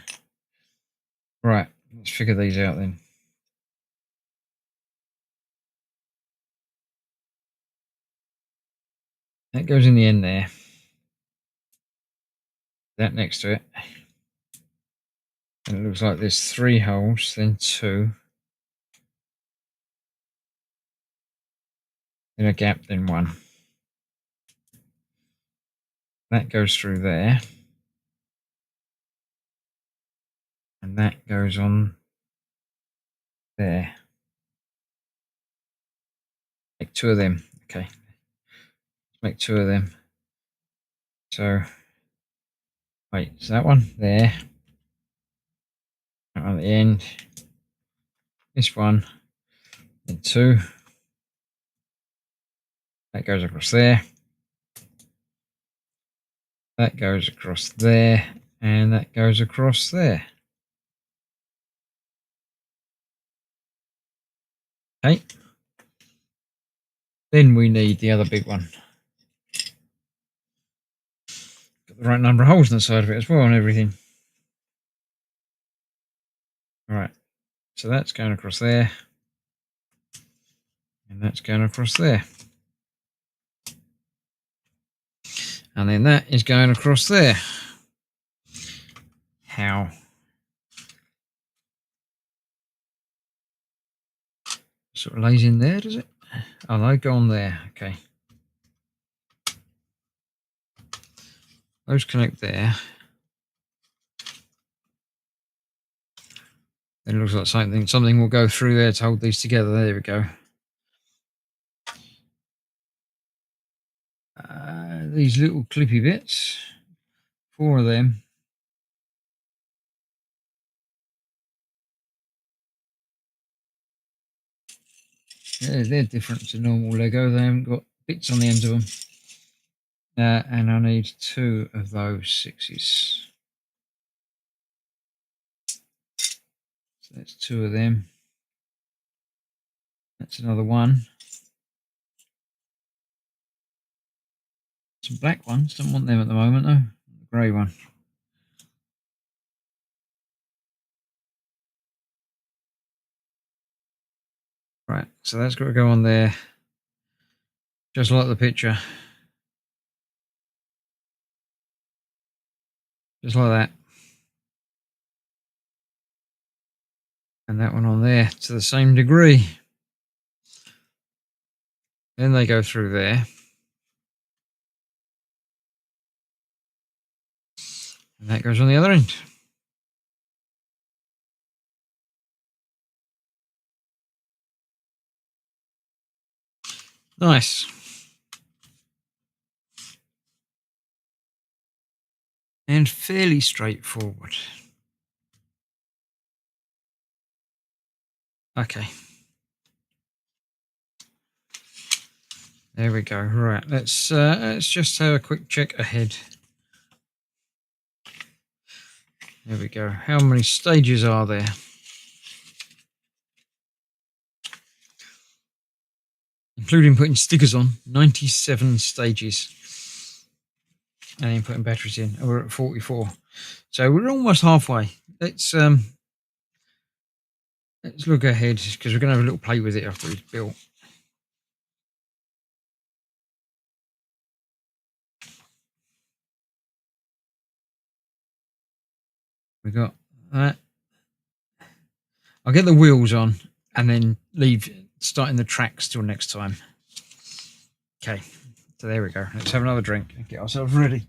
Right, let's figure these out then. That goes in the end there. That next to it. And it looks like there's 3 holes, then 2. Then a gap, then 1. That goes through there. And that goes on there. Make 2 of them. Okay. Let's make 2 of them. So, wait, is that one there? That one at the end. this one, and 2. That goes across there. That goes across there, and that goes across there. Okay. Then we need the other big one. Got the right number of holes in the side of it as well and everything. Right. So that's going across there. And that's going across there. And then that is going across there. How? Sort of lays in there, does it? Oh no, go on there. Okay. Those connect there. Then it looks like something will go through there to hold these together. There we go. These little clippy bits, 4 of them. Yeah, they're different to normal Lego. They haven't got bits on the ends of them. And I need 2 of those 6s. So that's 2 of them. That's another 1. Some black ones. Don't want them at the moment though. The grey one. Right, so that's got to go on there. Just like the picture. Just like that. And that one on there to the same degree. Then they go through there. And that goes on the other end. Nice. And fairly straightforward. Okay. There we go. Right, let's just have a quick check ahead. There we go. How many stages are there? Including putting stickers on, 97 stages. And then putting batteries in. Oh, we're at 44. So we're almost halfway. Let's look ahead because we're going to have a little play with it after it's built. We got that. I'll get the wheels on and then leave starting the tracks till next time. Okay, so there we go. Let's have another drink and get ourselves ready.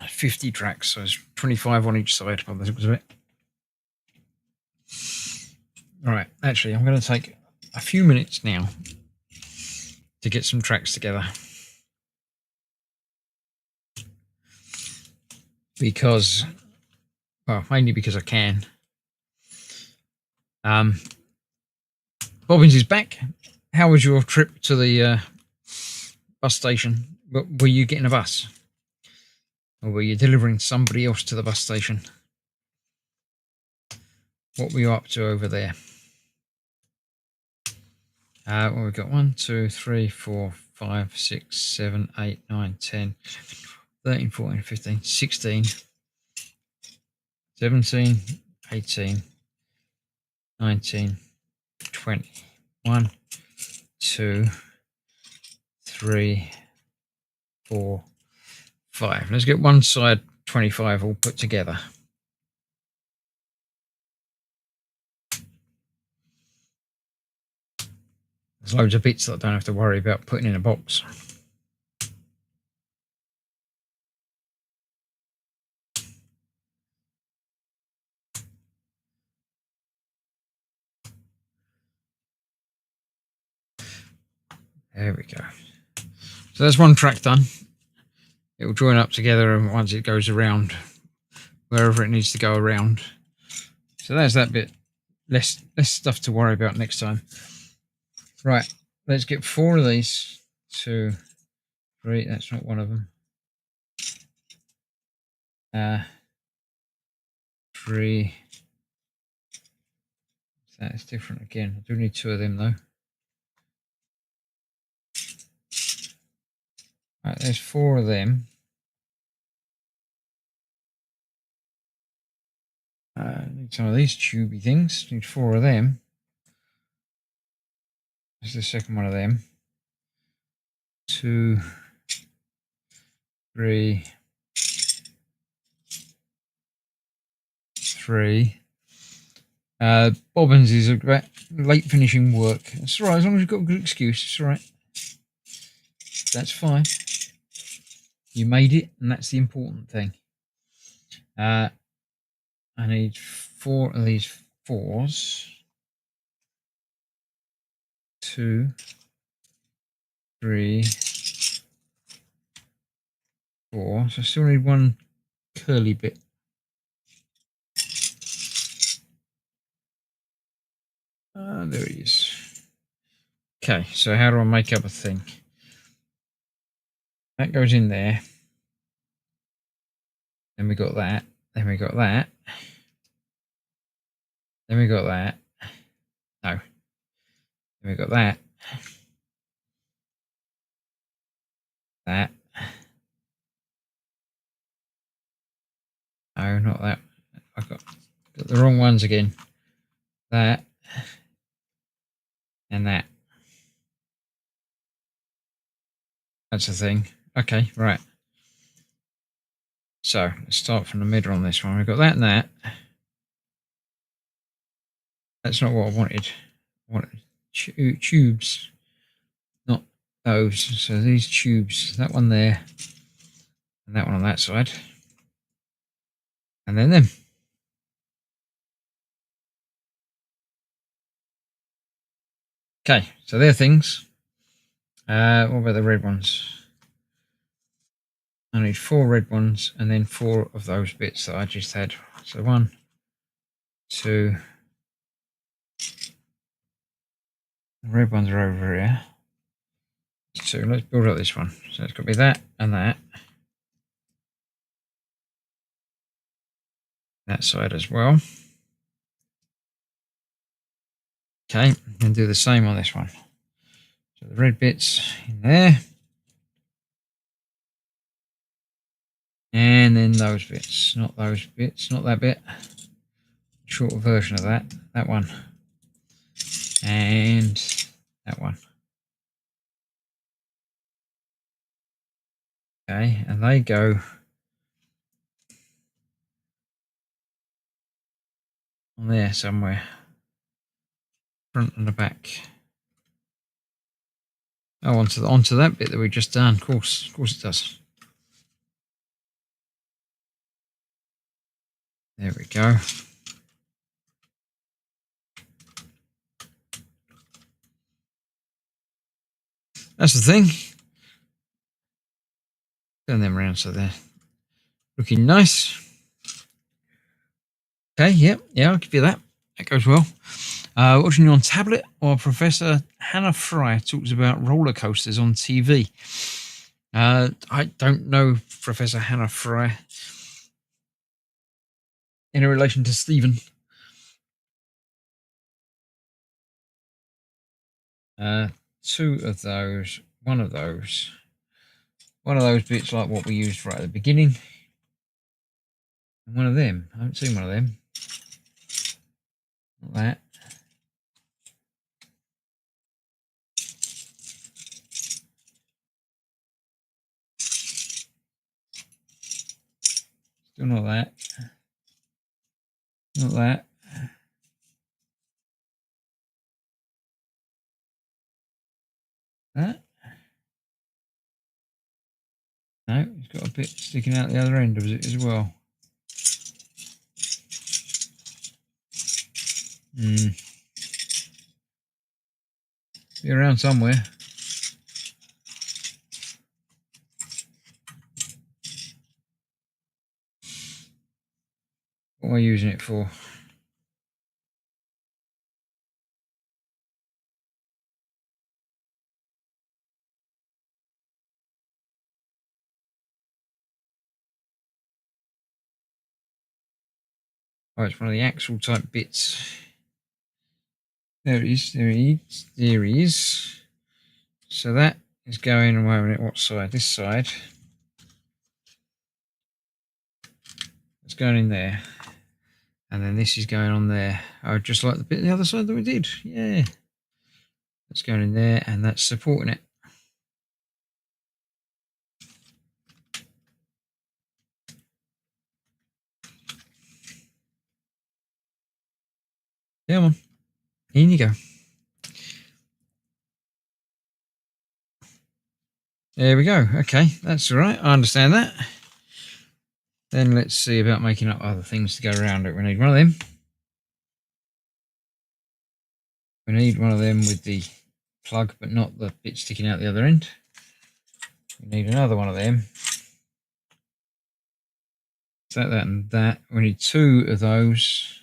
At 50 tracks, so there's 25 on each side by the looks of it. All right, actually, I'm going to take a few minutes now to get some tracks together. Because, well, mainly because I can. Bobbins is back. How was your trip to the bus station? Were you getting a bus? Or were you delivering somebody else to the bus station? What were you up to over there? Well, we've got 1, 2, 3, 4, 5, 6, 7, 8, 9, 10, 13, 14, 15, 16, 17, 18, 19, 20. 1, 2, 3, 4, 5. Let's get one side 25 all put together. There's loads of bits that I don't have to worry about putting in a box. There we go. So there's one track done. it will join up together, and once it goes around wherever it needs to go around. So that's that bit. Less stuff to worry about next time. Right, let's get 4 of these. 2, 3. That's not one of them. 3. That is different again. I do need 2 of them though. Right, there's 4 of them. Need some of these tubey things. Need 4 of them. There's the second one of them. 2, 3, 3. Bobbins is about late finishing work. It's alright, as long as you've got a good excuse, it's alright. That's fine. You made it, and that's the important thing. I need 4 of these 4s. 2, 3, 4. So I still need 1 curly bit. There it is. Okay, so how do I make up a thing? That goes in there. Then we got that. Then we got that. Then we got that. No. Then we got that. That. No, not that. I've got the wrong ones again. That. And that. That's the thing. Okay, right. So let's start from the middle on this one. We've got that and that. That's not what I wanted. I wanted tubes, not those. So these tubes, that one there, and that one on that side, and then them. Okay, so they're things. What about the red ones? I need 4 red ones and then 4 of those bits that I just had. So 1, 2. The red ones are over here. So let's build up this one. So it's got to be that and that. That side as well. Okay, and do the same on this one. So the red bits in there. And then those bits, not those bits, not that bit. Shorter version of that. That one. And that one. Okay, and they go on there somewhere. Front and the back. Oh, onto that bit that we just done. Of course it does. There we go. That's the thing. Turn them around so they're looking nice. Okay, yeah, I'll give you that. That goes well. Watching you on tablet while Professor Hannah Fry talks about roller coasters on TV. I don't know Professor Hannah Fry in relation to Stephen. 2 of those, 1 of those. 1 of those bits like what we used right at the beginning. And 1 of them. I haven't seen 1 of them. Not that. Still not that. Not that. That. No, it's got a bit sticking out the other end of it as well. Be around somewhere. What am I using it for? Oh, it's one of the axle type bits. There it is, there he is, there he is. So that is going, wait a minute, what side? This side. It's going in there. And then this is going on there. Oh, just like the bit the other side that we did. Yeah. That's going in there and that's supporting it. Come on. In you go. There we go. Okay, that's all right. I understand that. Then let's see about making up other things to go around it. We need one of them. We need one of them with the plug, but not the bit sticking out the other end. We need another one of them. That, and that. We need two of those.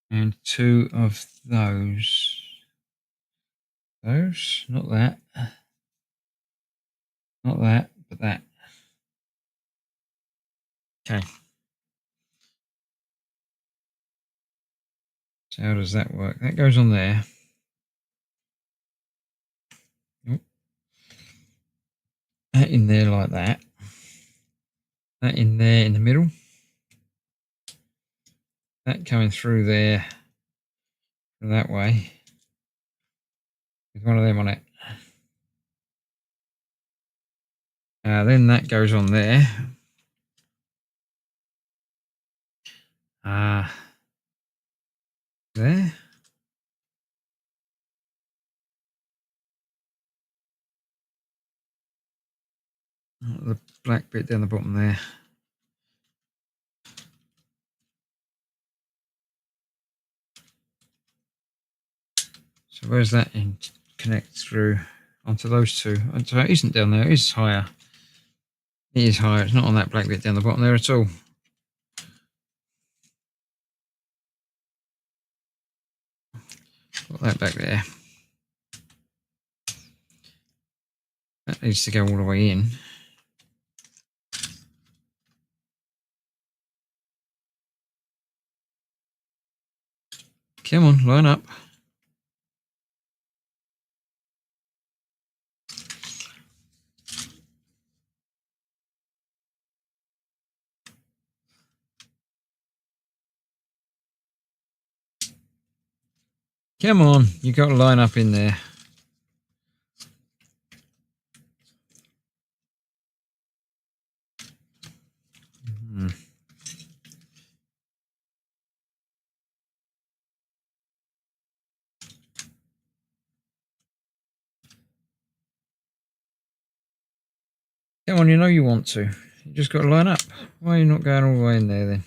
And two of those. Those? Not that. Not that, but that. Okay. So how does that work? That goes on there. That in there like that. That in there in the middle. That coming through there that way. With one of them on it. Then that goes on there. There. The black bit down the bottom there. So where's that in? Connect through onto those two. So it isn't down there, it is higher. It is higher, it's not on that black bit down the bottom there at all. Put that back there. That needs to go all the way in. Come on, line up. Come on, you got to line up in there. Come on, you know you want to. You just got to line up. Why are you not going all the way in there then?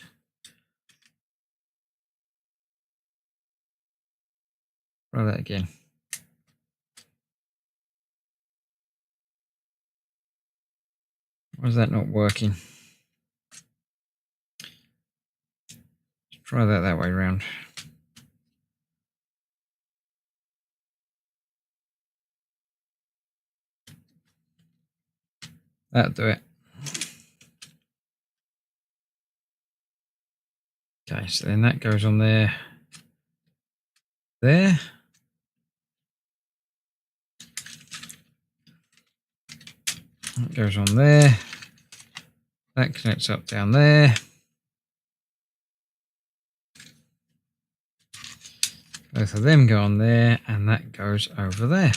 Try that again. Why is that not working? Let's try that way round. That'll do it. Okay, so then that goes on there. There. That goes on there. That connects up down there. Both of them go on there, and that goes over there.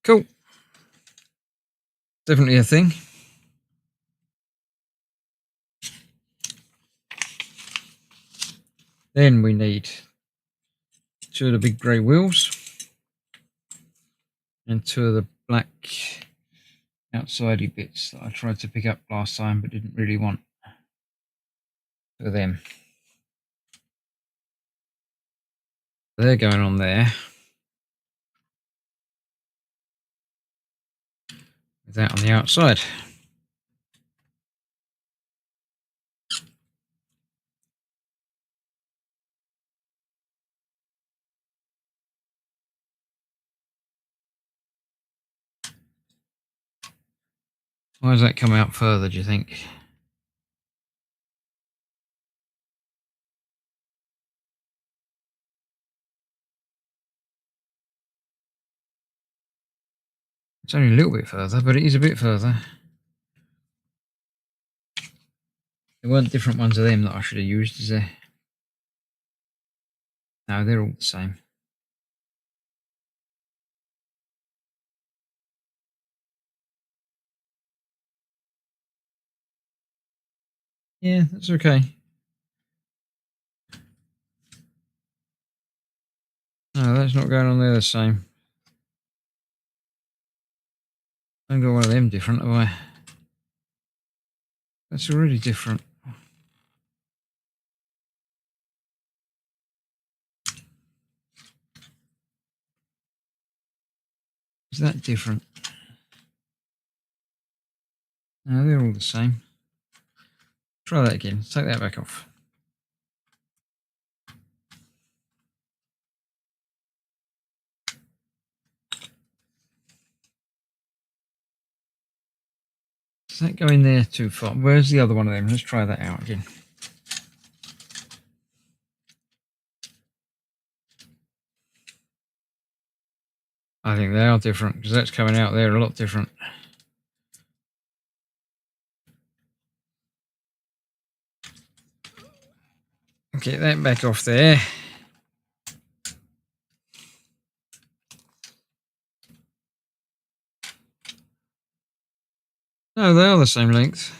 Cool. Definitely a thing. Then we need two of the big grey wheels and two of the black outsidey bits that I tried to pick up last time but didn't really want for them. They're going on there. that on the outside. Why does that come out further, do you think? It's only a little bit further, but it is a bit further. There weren't different ones of them that I should have used, is there? No, they're all the same. Yeah, that's okay. No, that's not going on there the same. I haven't got one of them different, have I? That's already different. Is that different? No, they're all the same. Try that again. Take that back off. Does that go in there too far? Where's the other one of them? Let's try that out again. I think they are different because that's coming out there a lot different. Get that back off there. No, they are the same length.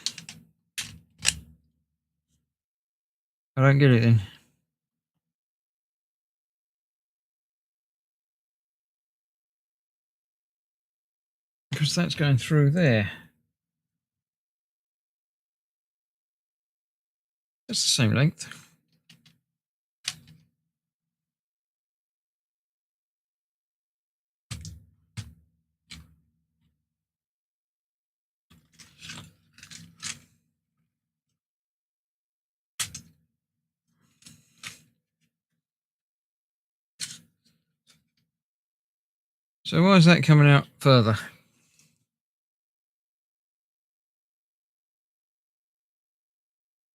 I don't get it then. Because that's going through there. That's the same length. So why is that coming out further?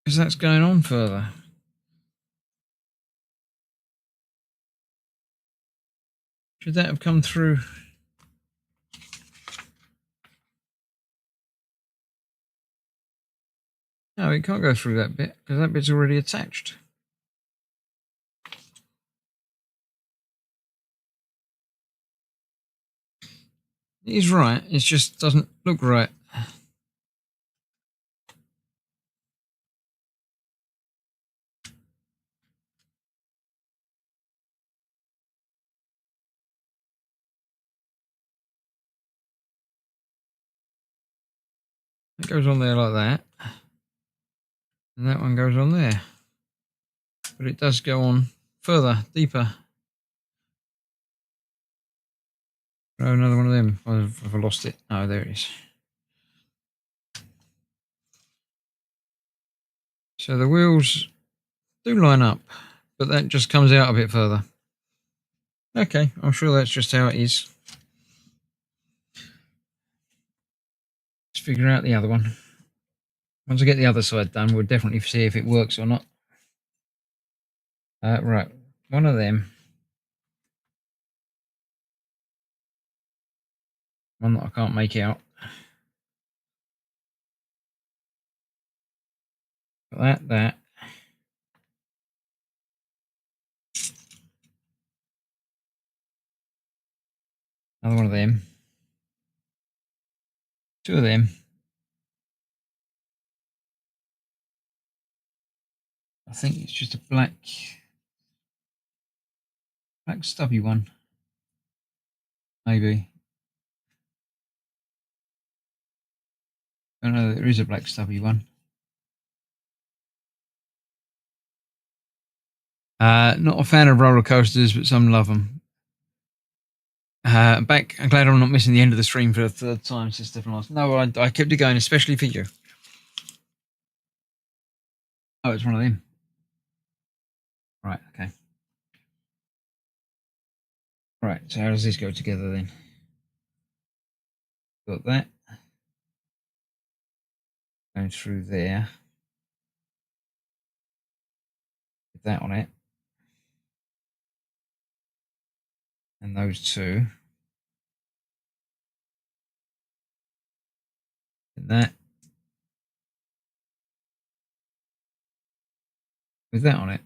Because that's going on further. Should that have come through? No, it can't go through that bit because that bit's already attached. He's right, it just doesn't look right. It goes on there like that. And that one goes on there. But it does go on further, deeper. Oh, another one of them. I've lost it. Oh, there it is. So the wheels do line up, but that just comes out a bit further. Okay, I'm sure that's just how it is. Let's figure out the other one. Once I get the other side done, we'll definitely see if it works or not. Right, one of them. One that I can't make out. That. Another one of them. Two of them. I think it's just a black stubby one. Maybe. Oh no, there is a black stubby one. Not a fan of roller coasters, but some love them. Back. I'm glad I'm not missing the end of the stream for the third time since Stefan asked. No, I kept it going, especially for you. Oh, it's one of them. Right, okay. Right, so how does this go together then? Got that. Going through there. With that on it. And those two. And that. With that on it.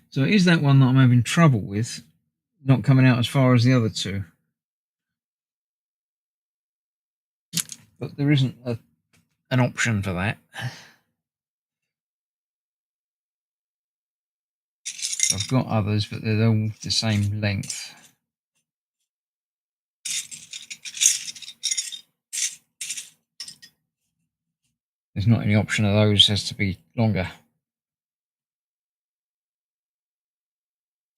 So is that one that I'm having trouble with, not coming out as far as the other two? But there isn't an option for that. I've got others, but they're all the same length. There's not any option of those, has to be longer.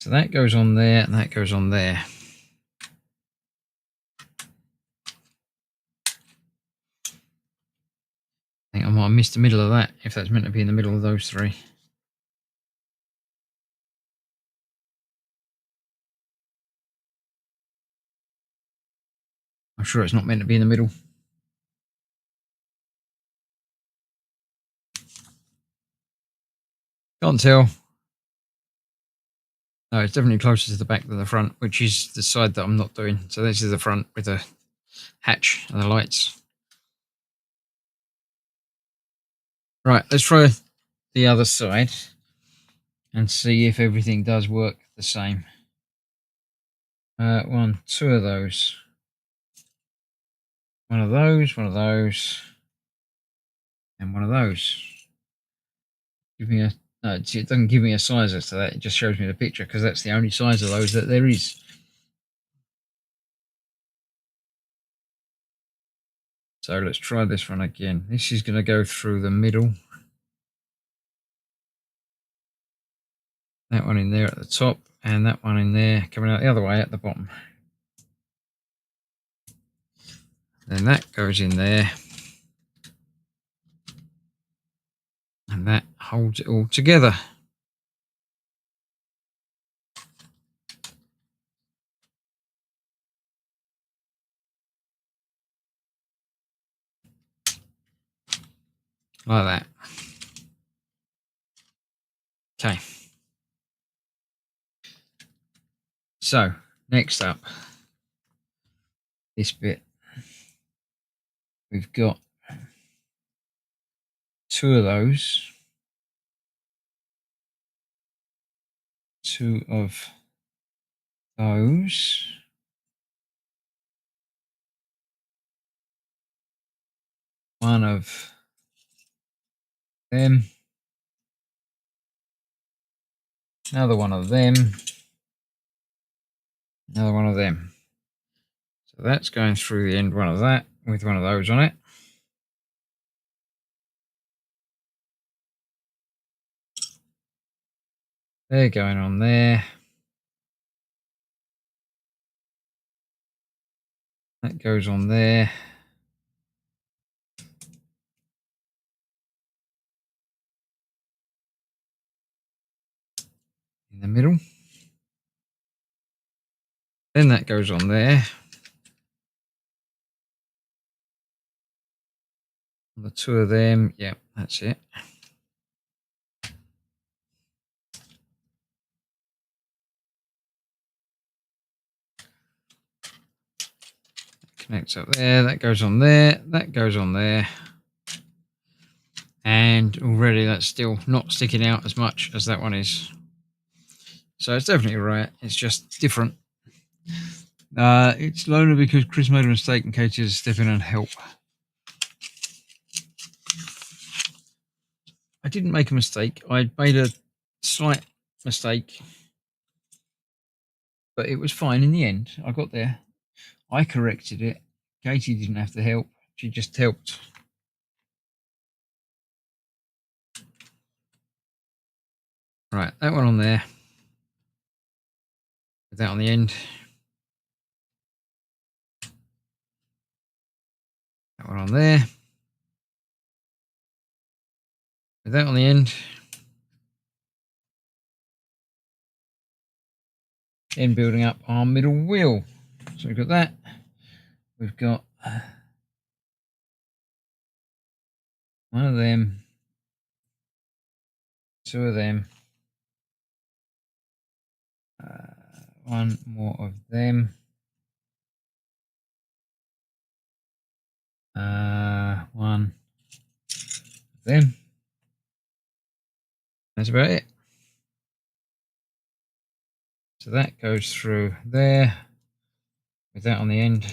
So that goes on there, and that goes on there. I think I might have missed the middle of that, if that's meant to be in the middle of those three. I'm sure it's not meant to be in the middle. Can't tell. No, it's definitely closer to the back than the front, which is the side that I'm not doing. So this is the front with the hatch and the lights. Right, let's try the other side and see if everything does work the same. Two of those. One of those, and one of those. Give me a no, it doesn't give me a size as to that. It just shows me the picture because that's the only size of those that there is. So let's try this one again. This is going to go through the middle. That one in there at the top, and that one in there coming out the other way at the bottom. Then that goes in there. And that holds it all together. Like that. Okay. So, next up, this bit. We've got two of those. Two of those. One of them. Another one of them. Another one of them. So that's going through the end one of that with one of those on it. They're going on there. That goes on there. In the middle. Then that goes on there. The two of them, yeah, that's it. Connects up there, that goes on there, that goes on there. And already that's still not sticking out as much as that one is. So it's definitely right, it's just different. It's loner because Chris made a mistake and Katie has to step in and help. I didn't make a mistake. I made a slight mistake, but it was fine in the end. I got there. I corrected it. Katie didn't have to help. She just helped. Right, that one on there. With that on the end. That one on there. With that on the end. Then building up our middle wheel. So we've got that. We've got one of them, two of them, one more of them, one of them. That's about it. So that goes through there with that on the end.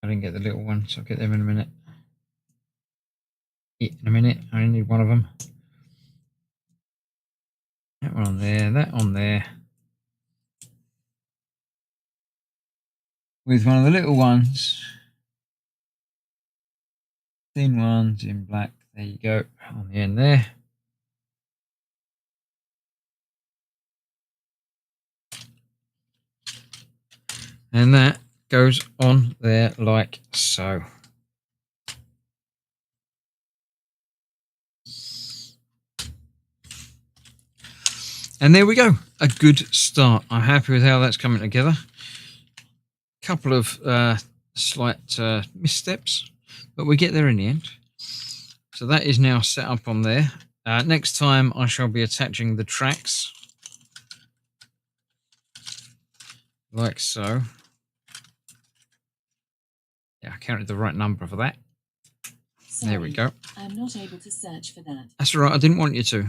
I didn't get the little one, so I'll get them in a minute. Yeah, in a minute. I only need one of them. That one on there, that on there. With one of the little ones. Thin ones in black. There you go, on the end there. And that goes on there like so. And there we go, a good start. I'm happy with how that's coming together. Couple of slight missteps, but we get there in the end. So that is now set up on there. Next time I shall be attaching the tracks like so. Yeah, I counted the right number for that. Sorry, there we go. I'm not able to search for that. That's all right, I didn't want you to.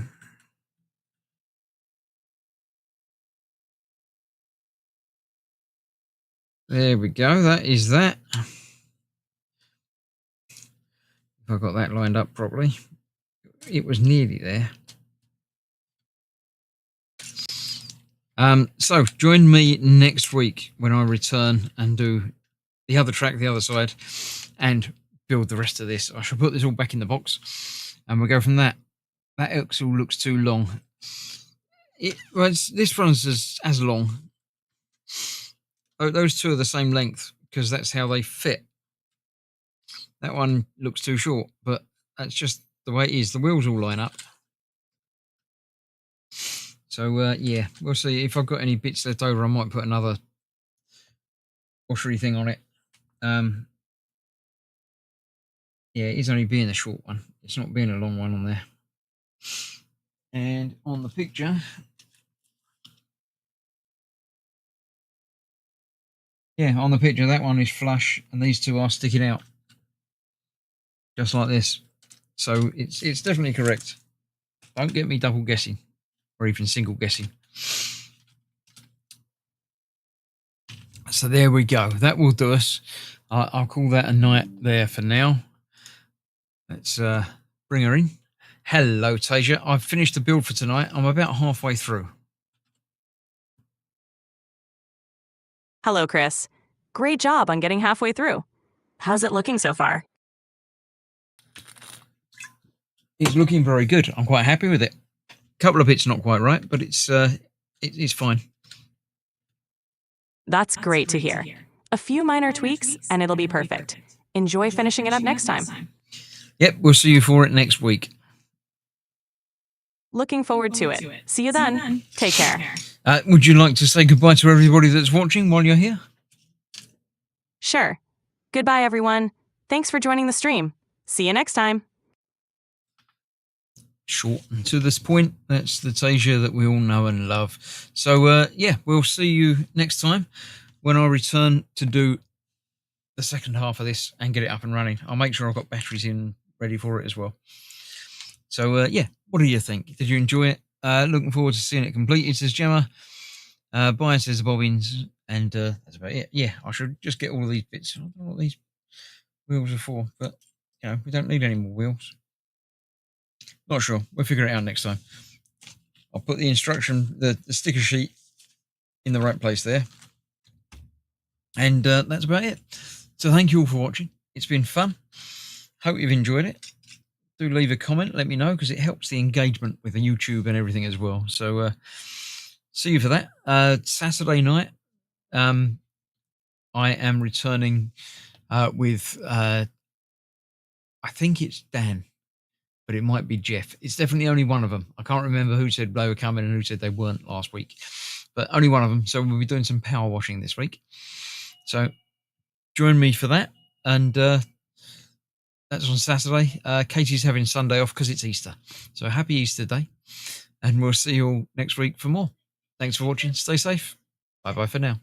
There we go, that is that. If I got that lined up properly. It was nearly there. So join me next week when I return and do the other track, the other side, and build the rest of this. I shall put this all back in the box and we'll go from that. That axle looks too long. This one's as long. Oh, those two are the same length because that's how they fit. That one looks too short, but that's just the way it is. The wheels all line up. So, yeah, we'll see. If I've got any bits left over, I might put another washery thing on it. Yeah, it's only being a short one. It's not being a long one on there. And on the picture, yeah, on the picture, that one is flush and these two are sticking out. Just like this. So it's definitely correct. Don't get me double guessing or even single guessing. So there we go. That will do us. I'll call that a night there for now. Let's bring her in. Hello, Tasia. I've finished the build for tonight. I'm about halfway through. Hello, Chris. Great job on getting halfway through. How's it looking so far? It's looking very good. I'm quite happy with it. A couple of bits not quite right, but it's fine. That's great to hear. A few minor tweaks and it'll be perfect. Enjoy finishing it up next time. Yep, we'll see you for it next week. Looking forward to it. See you then. Take care. Would you like to say goodbye to everybody that's watching while you're here? Sure. Goodbye, everyone. Thanks for joining the stream. See you next time. Short and to this point, that's the Tasia that we all know and love. So, yeah, we'll see you next time when I return to do the second half of this and get it up and running. I'll make sure I've got batteries in ready for it as well. So, yeah, what do you think? Did you enjoy it? Looking forward to seeing it completed, says Gemma. Bye, says the Bobbins. And that's about it. Yeah, I should just get all of these bits. I don't know what these wheels are for, but, you know, we don't need any more wheels. Not sure. We'll figure it out next time. I'll put the instruction, the sticker sheet in the right place there. And that's about it. So thank you all for watching. It's been fun. Hope you've enjoyed it. Do leave a comment. Let me know because it helps the engagement with the YouTube and everything as well. So see you for that. Saturday night, I am returning with, I think it's Dan, but it might be Jeff. It's definitely only one of them. I can't remember who said they were coming and who said they weren't last week, but only one of them. So we'll be doing some power washing this week. So join me for that. And that's on Saturday. Katie's having Sunday off because it's Easter. So happy Easter Day. And we'll see you all next week for more. Thanks for watching. Stay safe. Bye-bye for now.